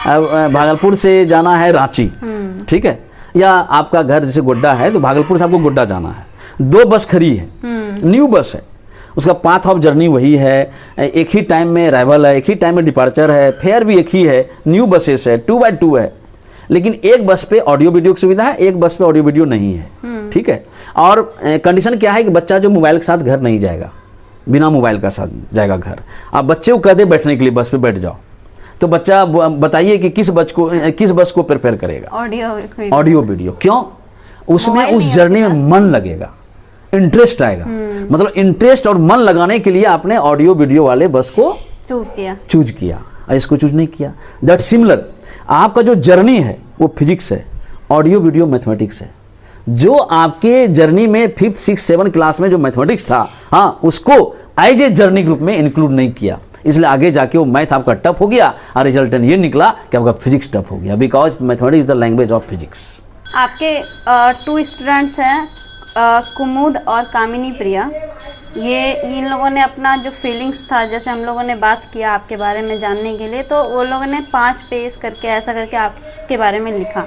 अब भागलपुर से जाना है रांची, ठीक है, या आपका घर जैसे गोड्डा है तो भागलपुर से आपको गोड्डा जाना है, 2 बस खड़ी है, न्यू बस है, उसका पाथ ऑफ जर्नी वही है, एक ही टाइम में अराइवल है, एक ही टाइम में डिपार्चर है, फेयर भी एक ही है, न्यू बसेस है, 2x2 है, लेकिन एक बस पे ऑडियो वीडियो की सुविधा है, एक बस पे ऑडियो वीडियो नहीं है, ठीक है। और कंडीशन क्या है कि बच्चा जो मोबाइल के साथ घर नहीं जाएगा, बिना मोबाइल का साथ जाएगा घर। आप बच्चे को कह दे बैठने के लिए बस पे बैठ जाओ, तो बच्चा बताइए कि किस बस को प्रिपेयर करेगा? Audio video. क्यों? उसमें उस जर्नी में मन लगेगा, इंटरेस्ट आएगा। मतलब इंटरेस्ट और मन लगाने के लिए आपने ऑडियो वीडियो वाले बस को चूज किया और इसको चूज नहीं किया। दैट सिमिलर, आपका जो जर्नी है वो फिजिक्स है, ऑडियो वीडियो मैथमेटिक्स है। जो आपके जर्नी में 5th 6th 7th क्लास में जो मैथमेटिक्स था, हाँ, उसको एज ए जर्नी ग्रुप में इंक्लूड नहीं किया, इसलिए आगे जाके वो मैथ आपका टफ हो गया और रिजल्टेंट ये निकला कि आपका फिजिक्स टफ हो गया, because mathematics is the language of physics. आपके 2 स्टूडेंट्स हैं, कुमुद और कामिनी प्रिया। ये इन लोगों ने अपना जो फीलिंग्स था, जैसे हम लोगों ने बात किया आपके बारे में जानने के लिए, तो वो लोगों ने 5 पेज करके ऐसा करके आपके बारे में लिखा।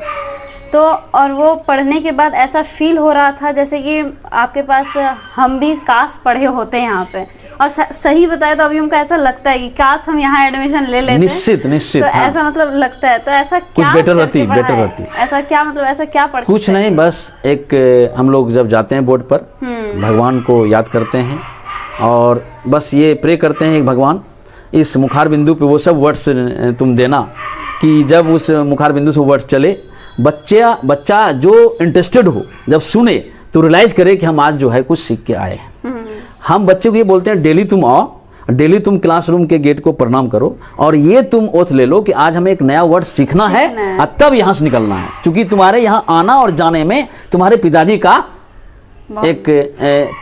तो और वो पढ़ने के बाद ऐसा फील हो रहा था जैसे कि आपके पास हम भी काश पढ़े होते हैं यहाँ पे, और सही बताए तो अभी हमको ऐसा लगता है कि काश हम यहाँ एडमिशन ले लेते। निश्चित निश्चित, तो हाँ। ऐसा मतलब लगता है, तो ऐसा कुछ क्या बेटर करके रहती, बेटर पढ़ा है? रहती। ऐसा क्या मतलब, ऐसा क्या पढ़ कुछ नहीं, बस एक हम लोग जब जाते हैं बोर्ड पर भगवान को याद करते हैं और बस ये प्रे करते हैं कि भगवान इस मुखार बिंदु पे वो सब वर्ड्स तुम देना कि जब उस मुखार बिंदु से वर्ड्स चले, बच्चा जो इंटरेस्टेड हो, जब सुने तो रियलाइज करे कि हम आज जो है कुछ सीख के आए हैं। हम बच्चे को ये बोलते हैं डेली तुम आओ, डेली तुम क्लासरूम के गेट को प्रणाम करो और ये तुम ओथ ले लो कि आज हमें एक नया वर्ड सीखना है और तब यहाँ से निकलना है, क्योंकि तुम्हारे यहाँ आना और जाने में तुम्हारे पिताजी का एक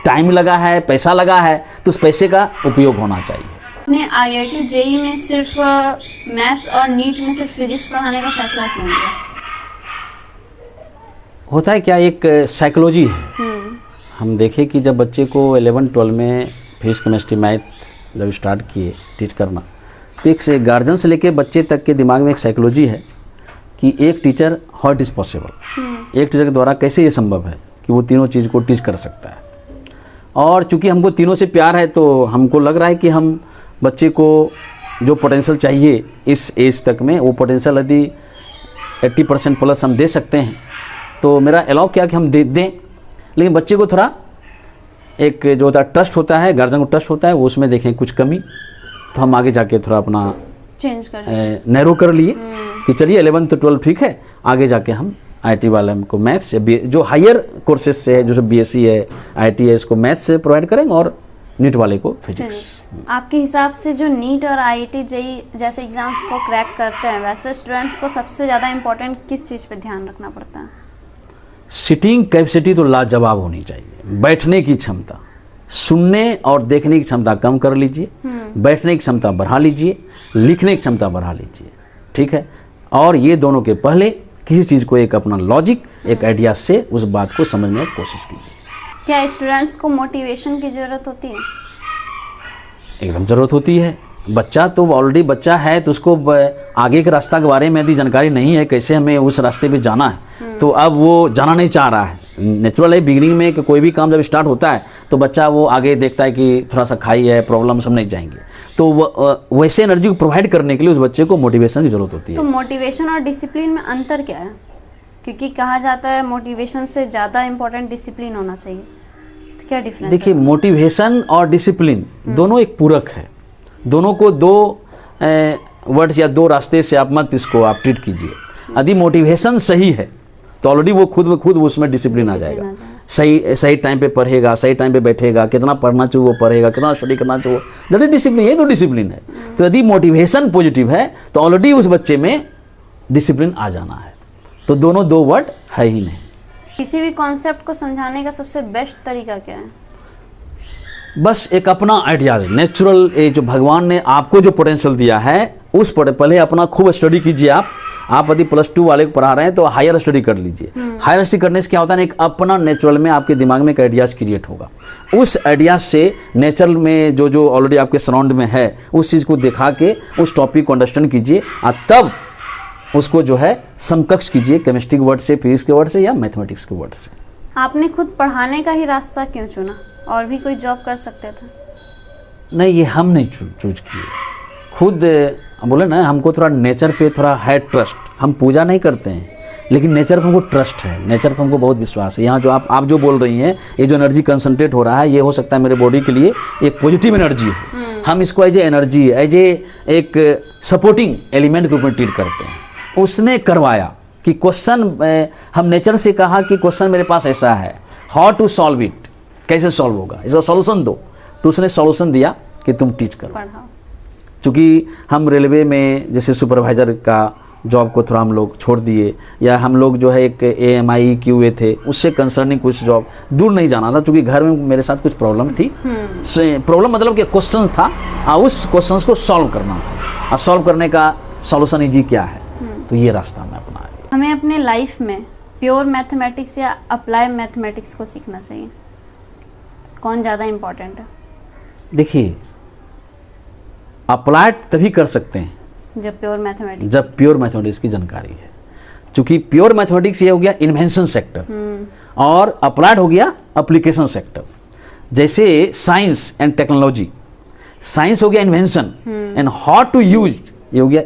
टाइम लगा है, पैसा लगा है, तो उस पैसे का उपयोग होना चाहिए। अपने IIT JEE में सिर्फ मैथ्स और नीट में सिर्फ फिजिक्स पढ़ाने का फैसला क्यों लिया? होता है क्या, एक साइकोलॉजी है। हम देखें कि जब बच्चे को 11-12 में फिजिक्स केमिस्ट्री मैथ जब स्टार्ट किए टीच करना, तो एक से गार्जियन से लेके बच्चे तक के दिमाग में एक साइकोलॉजी है कि एक teacher how it is possible, एक टीचर के द्वारा कैसे ये संभव है कि वो तीनों चीज़ को टीच कर सकता है। और चूंकि हमको तीनों से प्यार है तो हमको लग रहा है कि हम बच्चे को जो पोटेंशियल चाहिए इस एज तक में, वो पोटेंशियल यदि 80% प्लस हम दे सकते हैं तो मेरा अलाउ क्या कि हम दे दें। लेकिन बच्चे को थोड़ा एक जो होता है ट्रस्ट होता है, गार्जियन को ट्रस्ट होता है, वो उसमें देखें कुछ कमी, तो हम आगे जाके थोड़ा अपना चेंज कर नैरो कर लिए कि चलिए 11 to 12 ठीक है, आगे जाके हम IIT वाले हमको मैथ्स जो हायर कोर्सेज से है, जो BSc है, IIT है, इसको मैथ्स से प्रोवाइड करेंगे और नीट वाले को फिजिक्स। आपके हिसाब से जो नीट और IIT JEE जैसे एग्जाम्स को क्रैक करते हैं, वैसे स्टूडेंट्स को सबसे ज़्यादा इम्पोर्टेंट किस चीज़ पे ध्यान रखना पड़ता है? सिटिंग कैपेसिटी तो लाजवाब होनी चाहिए, बैठने की क्षमता, सुनने और देखने की क्षमता कम कर लीजिए, बैठने की क्षमता बढ़ा लीजिए, लिखने की क्षमता बढ़ा लीजिए, ठीक है। और ये दोनों के पहले किसी चीज़ को एक अपना लॉजिक, एक आइडिया से उस बात को समझने की कोशिश कीजिए। क्या स्टूडेंट्स को मोटिवेशन की ज़रूरत होती है? एकदम ज़रूरत होती है। बच्चा तो ऑलरेडी बच्चा है, तो उसको आगे के रास्ता के बारे में यदि जानकारी नहीं है, कैसे हमें उस रास्ते पे जाना है, तो अब वो जाना नहीं चाह रहा है। नेचुरल है बिगिनिंग में कि कोई भी काम जब स्टार्ट होता है तो बच्चा वो आगे देखता है कि थोड़ा सा खाई है, प्रॉब्लम सब नहीं जाएंगे, तो वैसे एनर्जी को प्रोवाइड करने के लिए उस बच्चे को मोटिवेशन की ज़रूरत होती है। तो मोटिवेशन और डिसिप्लिन में अंतर क्या है? क्योंकि कहा जाता है मोटिवेशन से ज़्यादा इम्पोर्टेंट डिसिप्लिन होना चाहिए, तो क्या डिफरेंस? देखिए, मोटिवेशन और डिसिप्लिन दोनों एक पूरक है, दोनों को दो वर्ड्स या दो रास्ते से आप मत इसको आप ट्रीट कीजिए। यदि मोटिवेशन सही है तो ऑलरेडी वो खुद ब खुद उसमें डिसिप्लिन आ जाएगा। सही टाइम पे पढ़ेगा, सही टाइम पे बैठेगा, कितना पढ़ना चाहिए वो पढ़ेगा, कितना स्टडी करना चाहिए, दैट इज डिसिप्लिन। ये तो डिसिप्लिन है। तो यदि मोटिवेशन पॉजिटिव है तो ऑलरेडी उस बच्चे में डिसिप्लिन आ जाना है। तो दोनों दो वर्ड है ही नहीं। किसी भी कॉन्सेप्ट को समझाने का सबसे बेस्ट तरीका क्या है? बस एक अपना आइडियाज, नेचुरल, ये जो भगवान ने आपको जो पोटेंशियल दिया है उस पर पहले अपना खूब स्टडी कीजिए। आप यदि +2 वाले को पढ़ा रहे हैं तो हायर स्टडी कर लीजिए। हायर स्टडी करने से क्या होता है, एक अपना नेचुरल में आपके दिमाग में एक आइडियाज क्रिएट होगा। उस आइडियाज से नेचुरल में जो ऑलरेडी आपके सराउंड में है उस चीज़ को दिखा के उस टॉपिक को अंडरस्टैंड कीजिए और तब उसको जो है समकक्ष कीजिए केमिस्ट्री के वर्ड से, फिजिक्स के वर्ड से या मैथमेटिक्स के वर्ड से। आपने खुद पढ़ाने का ही रास्ता क्यों चुना? और भी कोई जॉब कर सकते थे? नहीं, ये हम नहीं चूज किए, खुद बोले ना, हमको थोड़ा नेचर पे थोड़ा है ट्रस्ट। हम पूजा नहीं करते हैं लेकिन नेचर पर हमको ट्रस्ट है, नेचर पर हमको बहुत विश्वास है। यहाँ जो आप जो बोल रही हैं, ये जो एनर्जी कंसंट्रेट हो रहा है, ये हो सकता है मेरे बॉडी के लिए एक पॉजिटिव एनर्जी है। हम इसको as a energy, as a एक सपोर्टिंग एलिमेंट के रूप में ट्रीट करते हैं। उसने करवाया कि क्वेश्चन, हम नेचर से कहा कि क्वेश्चन मेरे पास ऐसा है, हाउ टू सॉल्व इट, कैसे सॉल्व होगा, इसका सॉल्यूशन दो। तो उसने सॉल्यूशन दिया कि तुम टीच करो। क्योंकि हम रेलवे में जैसे सुपरवाइजर का जॉब को थोड़ा हम लोग छोड़ दिए, या हम लोग जो है एक AMI QA थे, उससे कंसर्निंग कुछ जॉब दूर नहीं जाना था, क्योंकि घर में मेरे साथ कुछ प्रॉब्लम थी। प्रॉब्लम मतलब कि क्वेश्चन था और उस क्वेश्चन को सॉल्व करना था, और सॉल्व करने का सॉल्यूशन इजी क्या है, तो ये रास्ता हमें अपना लिया। हमें अपने लाइफ में प्योर मैथमेटिक्स या अप्लाई मैथमेटिक्स को सीखना चाहिए, कौन ज़्यादा इम्पोर्टेंट है? देखिए, अप्लाइड तभी कर सकते हैं जब प्योर मैथमेटिक्स की जानकारी है। क्योंकि प्योर मैथमेटिक्स ये हो गया इन्वेंशन सेक्टर और अप्लाइड हो गया एप्लीकेशन सेक्टर। जैसे साइंस एंड टेक्नोलॉजी साइंस हो गया invention and how to use ये हो गया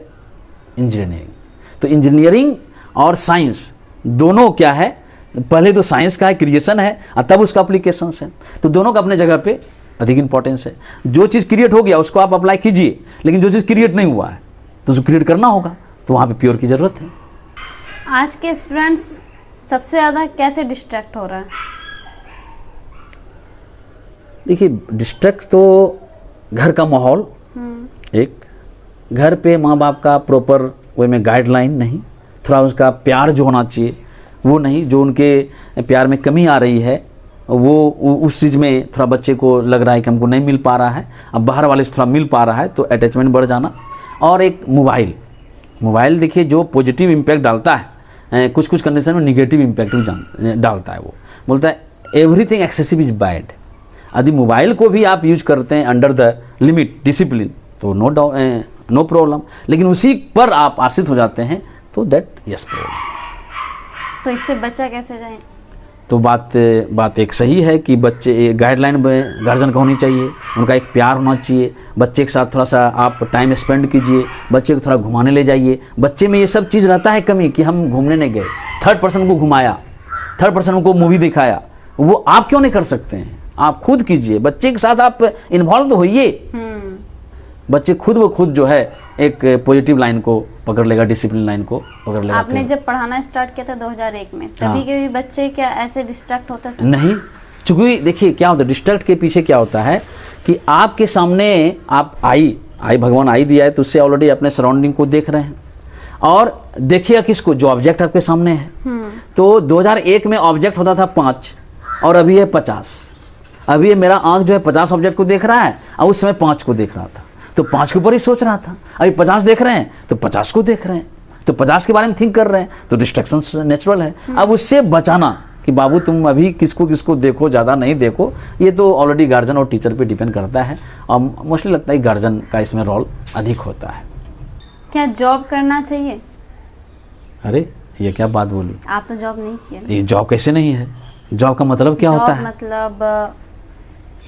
इंजीनियरिंग। तो इंजीनियरिंग और साइंस दोनों क्या है, पहले तो साइंस का है, क्रिएशन है, और तब उसका अप्लीकेशंस है। तो दोनों का अपने जगह पे अधिक इंपॉर्टेंस है। जो चीज़ क्रिएट हो गया उसको आप अप्लाई कीजिए, लेकिन जो चीज़ क्रिएट नहीं हुआ है तो उसको क्रिएट करना होगा, तो वहाँ पे प्योर की ज़रूरत है। आज के स्टूडेंट्स सबसे ज़्यादा कैसे डिस्ट्रैक्ट हो रहा है? देखिए, डिस्ट्रैक्ट तो घर का माहौल, एक घर पे माँ बाप का प्रॉपर वे में गाइडलाइन नहीं, थोड़ा उसका प्यार जो होना चाहिए वो नहीं, जो उनके प्यार में कमी आ रही है वो उस चीज़ में थोड़ा बच्चे को लग रहा है कि हमको नहीं मिल पा रहा है, अब बाहर वाले से थोड़ा मिल पा रहा है, तो अटैचमेंट बढ़ जाना। और एक मोबाइल देखिए जो पॉजिटिव इम्पैक्ट डालता है, कुछ कुछ कंडीशन में निगेटिव इम्पैक्ट भी डालता है। वो बोलता है एवरीथिंग एक्सेसिव इज बैड। यदि मोबाइल को भी आप यूज करते हैं अंडर द लिमिट डिसिप्लिन तो नो प्रॉब्लम, लेकिन उसी पर आप आश्रित हो जाते हैं तो दैट यस प्रॉब्लम। तो इससे बच्चा कैसे जाए? तो बात एक सही है कि बच्चे गाइडलाइन में गार्जियन का होनी चाहिए, उनका एक प्यार होना चाहिए, बच्चे के साथ थोड़ा सा आप टाइम स्पेंड कीजिए, बच्चे को थोड़ा घुमाने ले जाइए। बच्चे में ये सब चीज़ रहता है कमी कि हम घूमने नहीं गए, थर्ड पर्सन को घुमाया, थर्ड पर्सन को मूवी दिखाया, वो आप क्यों नहीं कर सकते हैं? आप खुद कीजिए, बच्चे के साथ आप इन्वॉल्व तो होइए। बच्चे खुद ब खुद जो है एक पॉजिटिव लाइन को पकड़ लेगा, डिसिप्लिन लाइन को पकड़ लेगा। आपने जब पढ़ाना स्टार्ट किया था 2001 में, तभी के भी बच्चे क्या ऐसे डिस्ट्रैक्ट होते थे? नहीं, चूंकि देखिए क्या होता है, डिस्ट्रैक्ट के पीछे क्या होता है कि आपके सामने आप आई भगवान आई दिया है, तो उससे ऑलरेडी अपने सराउंडिंग को देख रहे हैं, और देखिएगा किसको, जो ऑब्जेक्ट आपके सामने है। तो 2001 में ऑब्जेक्ट होता था 5 और अभी है 50। अभी ये मेरा आंख जो है 50 ऑब्जेक्ट को देख रहा है और उस समय 5 को देख रहा था, तो 5 के ऊपर ही सोच रहा था। अभी 50 देख रहे हैं तो 50 को देख रहे हैं, तो 50 के बारे में थिंक कर रहे हैं, तो डिस्ट्रैक्शन नेचुरल है। अब उससे बचाना कि बाबू तुम अभी किसको किसको देखो, ज़्यादा नहीं देखो, ये तो ऑलरेडी गार्जियन और टीचर पे डिपेंड करता है, और मोस्टली लगता है गार्जियन का इसमें रोल अधिक होता है। क्या जॉब करना चाहिए? अरे ये क्या बात बोली, आप तो जॉब नहीं किया। ये जॉब कैसे नहीं है? जॉब का मतलब क्या होता है? मतलब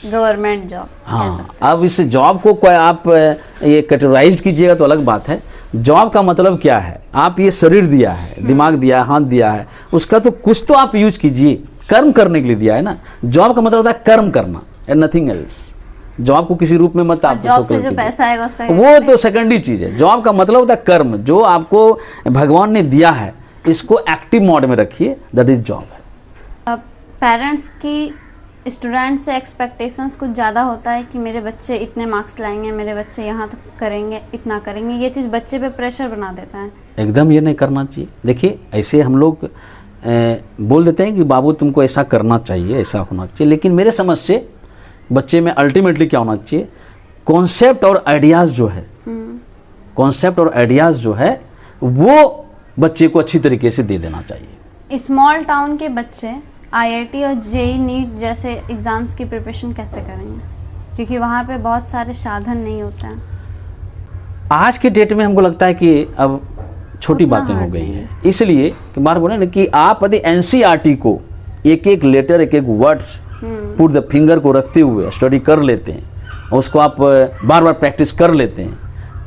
गवर्नमेंट जॉब। हाँ, अब इस जॉब को कोई आप ये कैटेगराइज कीजिएगा तो अलग बात है। जॉब का मतलब क्या है? आप ये शरीर दिया है, दिमाग दिया है, हाथ दिया है, उसका तो कुछ तो आप यूज कीजिए, कर्म करने के लिए दिया है ना। जॉब का मतलब होता है कर्म करना एंड नथिंग एल्स। जॉब को किसी रूप में मत आप जॉब से जो पैसा आएगा उसका वो तो सेकेंडरी चीज है। जॉब का मतलब होता है कर्म, जो आपको भगवान ने दिया है, इसको एक्टिव मोड में रखिए, दैट इज जॉब है। पेरेंट्स की स्टूडेंट से एक्सपेक्टेशंस कुछ ज़्यादा होता है कि मेरे बच्चे इतने मार्क्स लाएंगे, मेरे बच्चे यहाँ तक करेंगे, इतना करेंगे, ये चीज़ बच्चे पे प्रेशर बना देता है। एकदम ये नहीं करना चाहिए। देखिए ऐसे हम लोग बोल देते हैं कि बाबू तुमको ऐसा करना चाहिए, ऐसा होना चाहिए, लेकिन मेरे समझ से बच्चे में अल्टीमेटली क्या होना चाहिए, कॉन्सेप्ट और आइडियाज़ जो है, कॉन्सेप्ट और आइडियाज़ जो है वो बच्चे को अच्छी तरीके से दे देना चाहिए। स्मॉल टाउन के बच्चे आईआईटी और जेईई नीट जैसे एग्ज़ाम्स की प्रिपरेशन कैसे करेंगे, क्योंकि वहाँ पे बहुत सारे साधन नहीं होते हैं? आज के डेट में हमको लगता है कि अब छोटी बातें हो गई हैं, इसलिए कि बार बोले ना कि आप यदि एनसीईआरटी को एक एक लेटर, एक एक वर्ड्स पुट द फिंगर को रखते हुए स्टडी कर लेते हैं, और उसको आप बार बार प्रैक्टिस कर लेते हैं,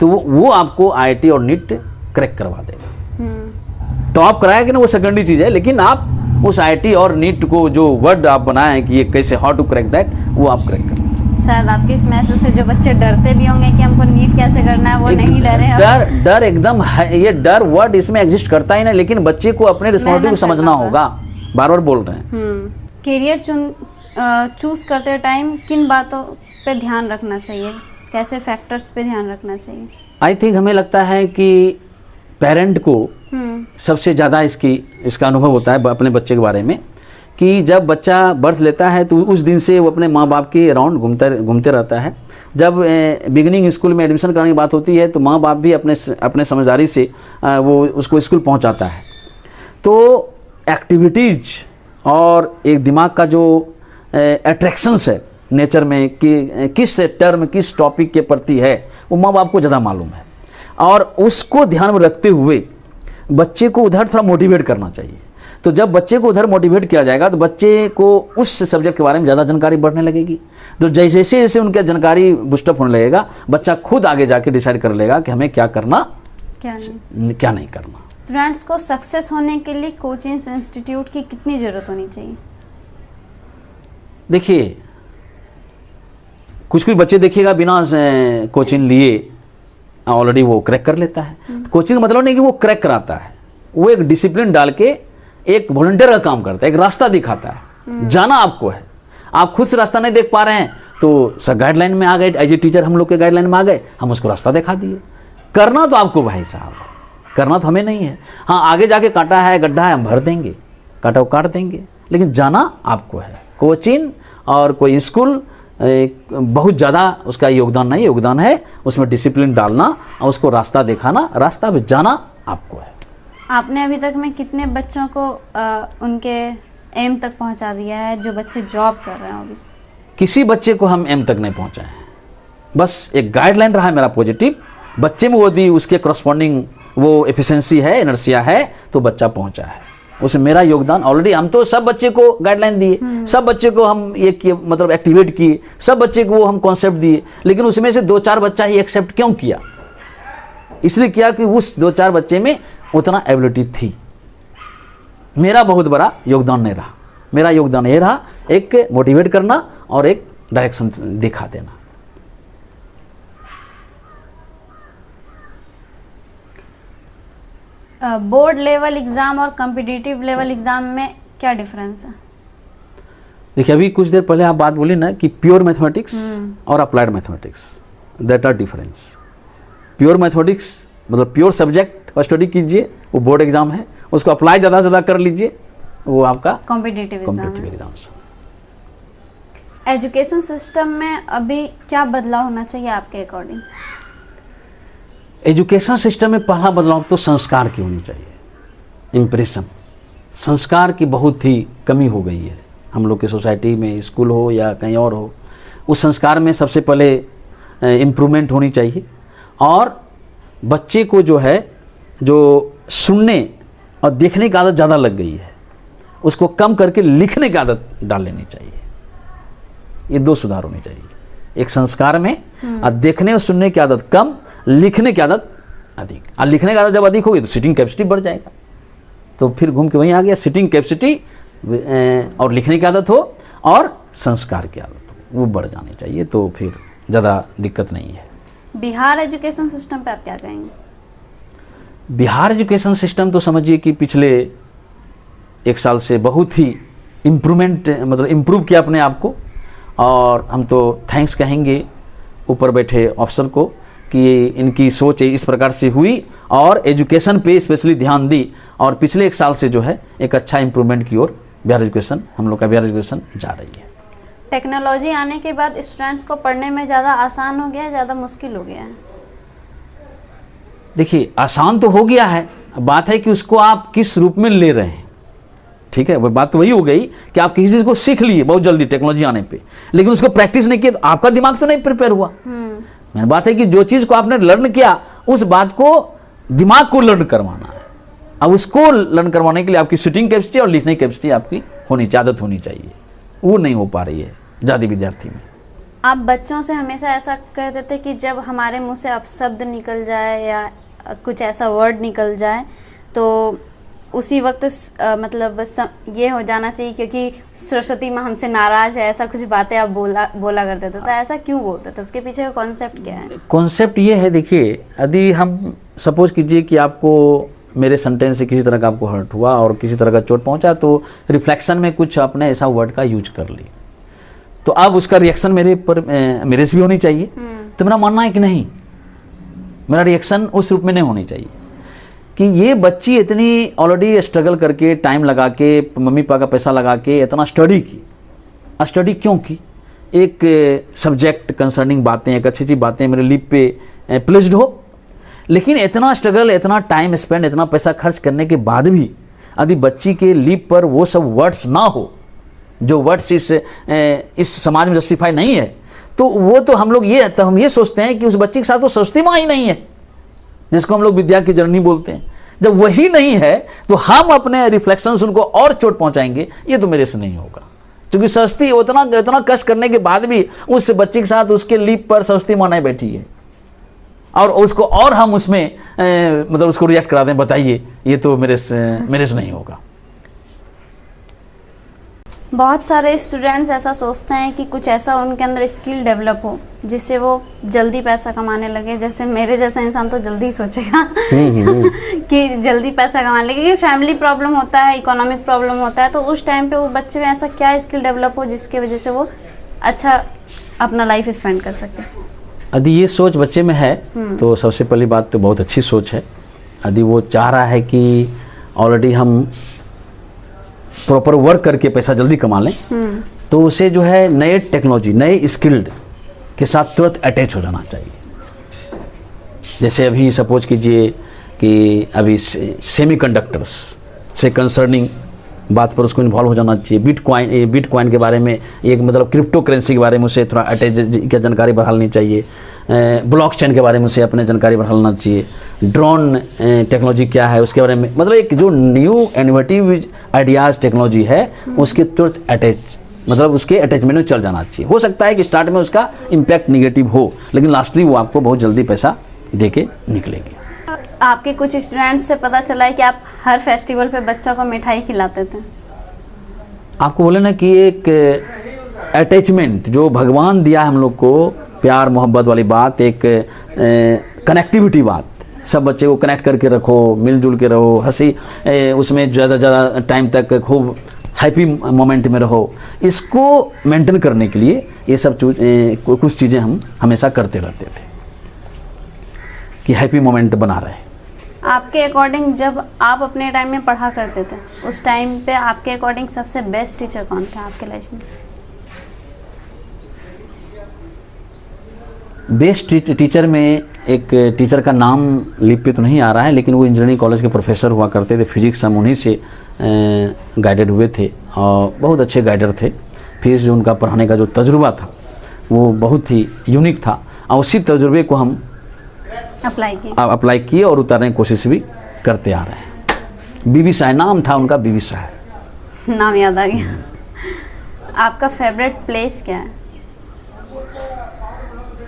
तो वो आपको आईआईटी और नीट क्रैक करवा देगा। टॉप कराया कि ना वो सेकेंडरी चीज़ है, लेकिन आप उस आईआईटी और नीट को जो वर्ड आप बनाए हैं कि ये कैसे, हाउ टू क्रैक दैट, वो आप क्रैक कर लीजिए। शायद आपके इस मैसेज से जो बच्चे डरते भी होंगे कि हमको नीट कैसे करना है, वो नहीं डरे। डर एकदम है, ये डर वर्ड इसमें एग्जिस्ट करता ही नहीं, लेकिन बच्चे को अपने रिस्पॉन्सिबिलिटी को समझना होगा। बार बार बोल रहे हैं। करियर चूज करते टाइम किन बातों पे ध्यान रखना चाहिए, कैसे फैक्टर्स पे ध्यान रखना चाहिए? आई थिंक हमें लगता है कि पेरेंट को सबसे ज़्यादा इसका अनुभव होता है अपने बच्चे के बारे में, कि जब बच्चा बर्थ लेता है तो उस दिन से वो अपने माँ बाप के अराउंड घूमते रहता है। जब बिगिनिंग स्कूल में एडमिशन कराने की बात होती है तो माँ बाप भी अपने समझदारी से वो उसको स्कूल पहुँचाता है। तो एक्टिविटीज़ और एक दिमाग का जो अट्रैक्शंस है नेचर में कि किस टर्म, किस टॉपिक के प्रति है, वो माँ बाप को ज़्यादा मालूम है, और उसको ध्यान में रखते हुए बच्चे को उधर थोड़ा मोटिवेट करना चाहिए। तो तो जब बच्चे को उधर मोटिवेट किया जाएगा तो बच्चे को उस सब्जेक्ट के बारे में ज़्यादा जानकारी बढ़ने लगेगी। तो जैसे जैसे उनका जानकारी बूस्टअप होने लगेगा, बच्चा खुद आगे जाके डिसाइड कर लेगा कि हमें क्या करना, क्या नहीं करना। स्टूडेंट्स को सक्सेस होने के लिए कोचिंग इंस्टीट्यूट की कितनी ज़रूरत होनी चाहिए? देखिए, कुछ बच्चे देखिएगा बिना कोचिंग लिए ऑलरेडी वो क्रैक कर लेता है। तो कोचिंग का मतलब नहीं कि वो क्रैक कराता है, वो एक डिसिप्लिन डाल के एक वॉलंटियर का काम करता है, एक रास्ता दिखाता है। जाना आपको है, आप खुद से रास्ता नहीं देख पा रहे हैं तो सर गाइडलाइन में आ गए, एज ए टीचर हम लोग के गाइडलाइन में आ गए, हम उसको रास्ता दिखा दिए। करना तो आपको भाई साहब है, करना तो हमें नहीं है। हाँ, आगे जाके कांटा है, गड्ढा है, हम भर देंगे, कांटा को काट देंगे, लेकिन जाना आपको है। कोचिंग और कोई स्कूल बहुत ज़्यादा उसका योगदान नहीं, योगदान है उसमें डिसिप्लिन डालना और उसको रास्ता दिखाना, रास्ता पे जाना आपको है। आपने अभी तक में कितने बच्चों को उनके एम तक पहुंचा दिया है, जो बच्चे जॉब कर रहे हैं अभी? किसी बच्चे को हम एम तक नहीं पहुंचाए हैं, बस एक गाइडलाइन रहा है मेरा पॉजिटिव, बच्चे में वो दी, उसके करस्पॉन्डिंग वो एफिशिएंसी है, इनर्शिया है, तो बच्चा पहुंचा है। उसमें मेरा योगदान ऑलरेडी, हम तो सब बच्चे को गाइडलाइन दिए, सब बच्चे को हम ये किए, मतलब एक्टिवेट किए, सब बच्चे को हम कॉन्सेप्ट दिए, लेकिन उसमें से 2-4 बच्चा ही एक्सेप्ट क्यों किया? इसलिए किया कि उस 2-4 बच्चे में उतना एबिलिटी थी। मेरा बहुत बड़ा योगदान नहीं रहा, मेरा योगदान ये रहा एक मोटिवेट करना और एक डायरेक्शन दिखा देना। बोर्ड लेवल एग्जाम और कॉम्पिटिटिव लेवल एग्जाम में क्या डिफरेंस है? देखिए, अभी कुछ देर पहले आप बात बोली ना कि प्योर मैथमेटिक्स और applied mathematics, that are difference. Pure mathematics मतलब प्योर सब्जेक्ट का स्टडी कीजिए, वो बोर्ड एग्जाम है, उसको अप्लाई ज़्यादा से ज़्यादा कर लीजिए, वो आपका कॉम्पिटिटिव एग्जाम। एजुकेशन सिस्टम में अभी क्या बदलाव होना चाहिए आपके अकॉर्डिंग? एजुकेशन सिस्टम में पहला बदलाव तो संस्कार की होनी चाहिए, इम्प्रेशन। संस्कार की बहुत ही कमी हो गई है हम लोग की सोसाइटी में, स्कूल हो या कहीं और हो। उस संस्कार में सबसे पहले इम्प्रूवमेंट होनी चाहिए, और बच्चे को जो है जो सुनने और देखने की आदत ज़्यादा लग गई है, उसको कम करके लिखने की आदत डाल लेनी चाहिए। ये 2 सुधार होने चाहिए, एक संस्कार में, और देखने और सुनने की आदत कम, लिखने की आदत अधिक। और लिखने की आदत जब अधिक होगी तो सीटिंग कैपेसिटी बढ़ जाएगा, तो फिर घूम के वहीं आ गया, सीटिंग कैपेसिटी और लिखने की आदत हो और संस्कार की आदत हो, वो बढ़ जानी चाहिए, तो फिर ज़्यादा दिक्कत नहीं है। बिहार एजुकेशन सिस्टम पे आप क्या कहेंगे? बिहार एजुकेशन सिस्टम तो समझिए कि पिछले 1 साल से बहुत ही इम्प्रूवमेंट, मतलब इम्प्रूव किया अपने आप को, और हम तो थैंक्स कहेंगे ऊपर बैठे अफसर को कि इनकी सोच इस प्रकार से हुई और एजुकेशन पे स्पेशली ध्यान दी, और पिछले 1 साल से जो है एक अच्छा इम्प्रूवमेंट की ओर बिहार एजुकेशन, हम लोग का बिहार एजुकेशन जा रही है। टेक्नोलॉजी आने के बाद स्टूडेंट्स को पढ़ने में ज़्यादा आसान हो गया है, ज़्यादा मुश्किल हो गया है? देखिए, आसान तो हो गया है, बात है कि उसको आप किस रूप में ले रहे हैं। ठीक है, वो बात तो वही हो गई कि आप किसी चीज़ को सीख लिए बहुत जल्दी टेक्नोलॉजी आने पे, लेकिन उसको प्रैक्टिस नहीं किया तो आपका दिमाग तो नहीं प्रिपेयर हुआ। मेन बात है कि जो चीज़ को आपने लर्न किया, उस बात को दिमाग को लर्न करवाना है। अब उसको लर्न करवाने के लिए आपकी सीटिंग कैपेसिटी और लिखने की कैपेसिटी आपकी होनी चाहिए, आदत होनी चाहिए, वो नहीं हो पा रही है ज़्यादा विद्यार्थी में। आप बच्चों से हमेशा ऐसा कहते थे कि जब हमारे मुंह से अपशब्द निकल जाए या कुछ ऐसा वर्ड निकल जाए तो उसी वक्त मतलब ये हो जाना चाहिए क्योंकि सरस्वती माँ हमसे नाराज़ है, ऐसा कुछ बातें आप बोला करते थे, तो ऐसा क्यों बोलते थे? उसके पीछे का कॉन्सेप्ट क्या है? कॉन्सेप्ट ये है, देखिए, यदि हम सपोज कीजिए कि आपको मेरे सेंटेंस से किसी तरह का आपको हर्ट हुआ और किसी तरह का चोट पहुंचा, तो रिफ्लेक्शन में कुछ आपने ऐसा वर्ड का यूज कर ली, तो अब उसका रिएक्शन मेरे से भी होनी चाहिए। तो मेरा मानना है कि नहीं, मेरा रिएक्शन उस रूप में नहीं होनी चाहिए कि ये बच्ची इतनी ऑलरेडी स्ट्रगल करके, टाइम लगा के, मम्मी पापा का पैसा लगा के इतना स्टडी की, स्टडी क्यों की? एक सब्जेक्ट कंसर्निंग बातें, एक अच्छी अच्छी बातें मेरे लिप पे प्लेस्ड हो, लेकिन इतना स्ट्रगल, इतना टाइम स्पेंड, इतना पैसा खर्च करने के बाद भी यदि बच्ची के लिप पर वो सब वर्ड्स ना हो जो वर्ड्स इस समाज में जस्टिफाई नहीं है, तो वो तो हम लोग हम ये सोचते हैं कि उस बच्ची के साथ तो सरस्वती माँ ही नहीं है, जिसको हम लोग विद्या की जननी बोलते हैं। जब वही नहीं है तो हम अपने रिफ्लेक्शंस उनको और चोट पहुंचाएंगे, ये तो मेरे से नहीं होगा। क्योंकि सरस्वती उतना कष्ट करने के बाद भी उस बच्चे के साथ उसके लीप पर सरस्वती माँ बैठी है, और उसको और हम उसमें मतलब उसको रिएक्ट करा दें, बताइए, ये तो मेरे से नहीं होगा। बहुत सारे स्टूडेंट्स ऐसा सोचते हैं कि कुछ ऐसा उनके अंदर स्किल डेवलप हो जिससे वो जल्दी पैसा कमाने लगे। जैसे मेरे जैसा इंसान तो जल्दी सोचेगा कि जल्दी पैसा कमाने लगे, क्योंकि फैमिली प्रॉब्लम होता है, इकोनॉमिक प्रॉब्लम होता है। तो उस टाइम पे वो बच्चे में ऐसा क्या स्किल डेवलप हो जिसकी वजह से वो अच्छा अपना लाइफ स्पेंड कर सके। यदि ये सोच बच्चे में है तो सबसे पहली बात तो बहुत अच्छी सोच है। यदि वो चाह रहा है कि ऑलरेडी हम प्रॉपर वर्क करके पैसा जल्दी कमा लें, तो उसे जो है नए टेक्नोलॉजी, नए स्किल्ड के साथ तुरंत अटैच हो जाना चाहिए। जैसे अभी सपोज कीजिए कि अभी सेमीकंडक्टर्स से कंसर्निंग बात पर उसको इन्वॉल्व हो जाना चाहिए। बिटकॉइन के बारे में, एक मतलब क्रिप्टो करेंसी के बारे में उसे थोड़ा अटैच की जानकारी बढ़ानी चाहिए। ब्लॉकचेन के बारे में उसे अपने जानकारी बढ़ाना चाहिए। ड्रोन टेक्नोलॉजी क्या है उसके बारे में, मतलब एक जो न्यू इनोवेटिव आइडियाज़ टेक्नोलॉजी है उसके तुरंत मतलब उसके अटैचमेंट में चल जाना चाहिए। हो सकता है कि स्टार्ट में उसका इम्पैक्ट निगेटिव हो, लेकिन लास्टली वो आपको बहुत जल्दी पैसा दे के निकलेंगे। आपके कुछ स्टूडेंट्स से पता चला है कि आप हर फेस्टिवल पे बच्चों को मिठाई खिलाते थे। आपको बोले ना कि एक अटैचमेंट जो भगवान दिया है हम लोग को, प्यार मोहब्बत वाली बात, एक कनेक्टिविटी बात, सब बच्चे को कनेक्ट करके रखो, मिलजुल के रहो, हंसी उसमें ज़्यादा टाइम तक खूब हैप्पी मोमेंट में रहो। इसको मेंटेन करने के लिए ये सब कुछ चीज़ें हम हमेशा करते रहते थे कि हैप्पी मोमेंट बना रहे। आपके अकॉर्डिंग जब आप अपने टाइम में पढ़ा करते थे, उस टाइम पे आपके अकॉर्डिंग सबसे बेस्ट टीचर कौन थे आपके लाइफ में? बेस्ट टीचर में एक टीचर का नाम लिप पे तो नहीं आ रहा है, लेकिन वो इंजीनियरिंग कॉलेज के प्रोफेसर हुआ करते थे। फिजिक्स हम उन्हीं से गाइडेड हुए थे और बहुत अच्छे गाइडर थे। फिर जो उनका पढ़ाने का जो तजुर्बा था वो बहुत ही यूनिक था, और उसी तजुर्बे को हम अप्लाई किए और उतारने की कोशिश भी करते आ रहे हैं। बीबी साहब नाम था उनका, बीबी साहब नाम याद आ गया। आपका फेवरेट प्लेस क्या है?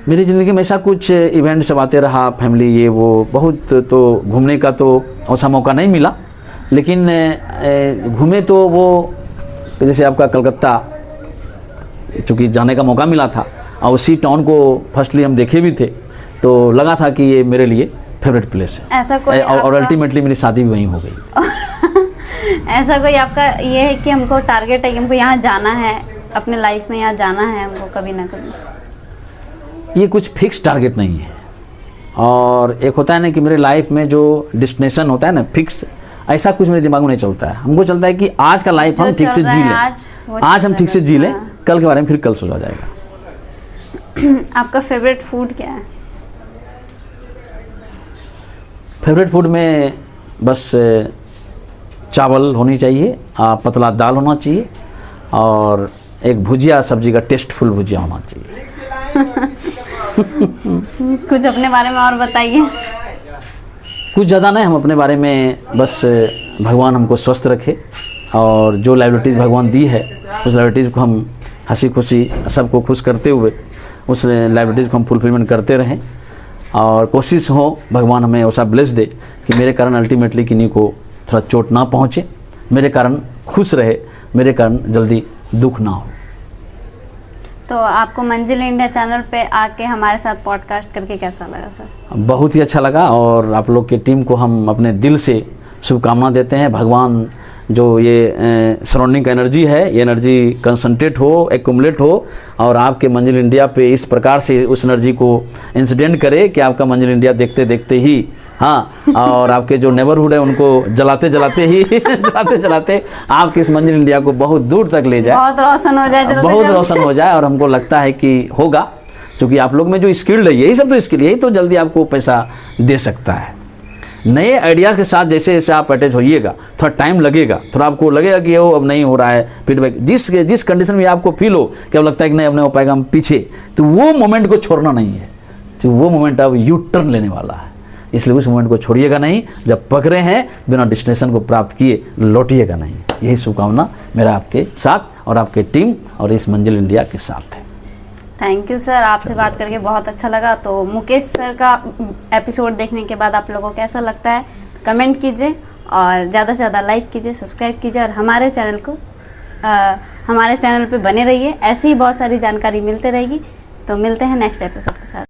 मेरी ज़िंदगी में ऐसा कुछ इवेंट सब आते रहा, फैमिली ये वो, बहुत तो घूमने का तो ऐसा मौका नहीं मिला, लेकिन घूमे तो वो जैसे आपका कलकत्ता चूँकि जाने का मौका मिला था, और उसी टाउन को फर्स्टली हम देखे भी थे, तो लगा था कि ये मेरे लिए फेवरेट प्लेस है। ऐसा कोई और अल्टीमेटली मेरी शादी भी वहीं हो गई। ऐसा कोई आपका ये है कि हमको टारगेट है कि हमको यहाँ जाना है, अपने लाइफ में यहाँ जाना है हमको कभी ना कभी? ये कुछ फिक्स टारगेट नहीं है, और एक होता है ना कि मेरे लाइफ में जो डेस्टिनेशन होता है ना फिक्स, ऐसा कुछ मेरे दिमाग में नहीं चलता है। हमको चलता है कि आज का लाइफ हम ठीक से जी लें, आज हम ठीक से जी लें, कल के बारे में फिर कल सोचा जाएगा। आपका फेवरेट फूड क्या है? फेवरेट फूड में बस चावल होनी चाहिए, पतला दाल होना चाहिए, और एक भुजिया सब्जी का टेस्टफुल भुजिया होना चाहिए। कुछ अपने बारे में और बताइए। कुछ ज़्यादा नहीं, हम अपने बारे में बस भगवान हमको स्वस्थ रखे, और जो लाइबिलिटीज़ भगवान दी है उस लाइबिलिटीज़ को हम हंसी खुशी सबको खुश करते हुए उस लाइबिलिटीज़ को हम फुलफिलमेंट करते रहें, और कोशिश हो भगवान हमें ऐसा ब्लेस दे कि मेरे कारण अल्टीमेटली किन्हीं को थोड़ा चोट ना पहुँचे, मेरे कारण खुश रहे, मेरे कारण जल्दी दुख ना हो। तो आपको मंजिल इंडिया चैनल पे आके हमारे साथ पॉडकास्ट करके कैसा लगा सर? बहुत ही अच्छा लगा, और आप लोग की टीम को हम अपने दिल से शुभकामना देते हैं। भगवान जो ये सराउंडिंग का एनर्जी है, ये एनर्जी कंसंट्रेट हो, एक्यूमुलेट हो, और आपके मंजिल इंडिया पे इस प्रकार से उस एनर्जी को इंसिडेंट करे कि आपका मंजिल इंडिया देखते देखते ही, हाँ, और आपके जो नेबरहुड है उनको जलाते जलाते आपके इस मंजिल इंडिया को बहुत दूर तक ले जाए, बहुत रोशन हो जाए, बहुत रोशन हो जाए। और हमको लगता है कि होगा, क्योंकि आप लोग में जो स्किल्ड है, यही सब तो स्किल, यही तो जल्दी आपको पैसा दे सकता है। नए आइडियाज़ के साथ जैसे जैसे आप अटैच होइएगा, थोड़ा टाइम लगेगा, थोड़ा आपको लगेगा कि वो अब नहीं हो रहा है फीडबैक, जिस कंडीशन में आपको फील हो कि अब लगता है कि नहीं अब नहीं हो पाएगा, हम पीछे, तो वो मोमेंट को छोड़ना नहीं है, तो वो मोमेंट अब यू टर्न लेने वाला है। इसलिए उस मोमेंट को छोड़िएगा नहीं, जब पकड़े हैं बिना डेस्टिनेशन को प्राप्त किए लौटिएगा नहीं। यही शुभकामना मेरा आपके साथ और आपके टीम और इस मंजिल इंडिया के साथ है। थैंक यू सर, आपसे बात करके बहुत अच्छा लगा। तो मुकेश सर का एपिसोड देखने के बाद आप लोगों को कैसा लगता है कमेंट कीजिए और ज़्यादा से ज़्यादा लाइक कीजिए, सब्सक्राइब कीजिए और हमारे चैनल पे बने रहिए। ऐसी ही बहुत सारी जानकारी मिलते रहेगी। तो मिलते हैं नेक्स्ट एपिसोड के साथ।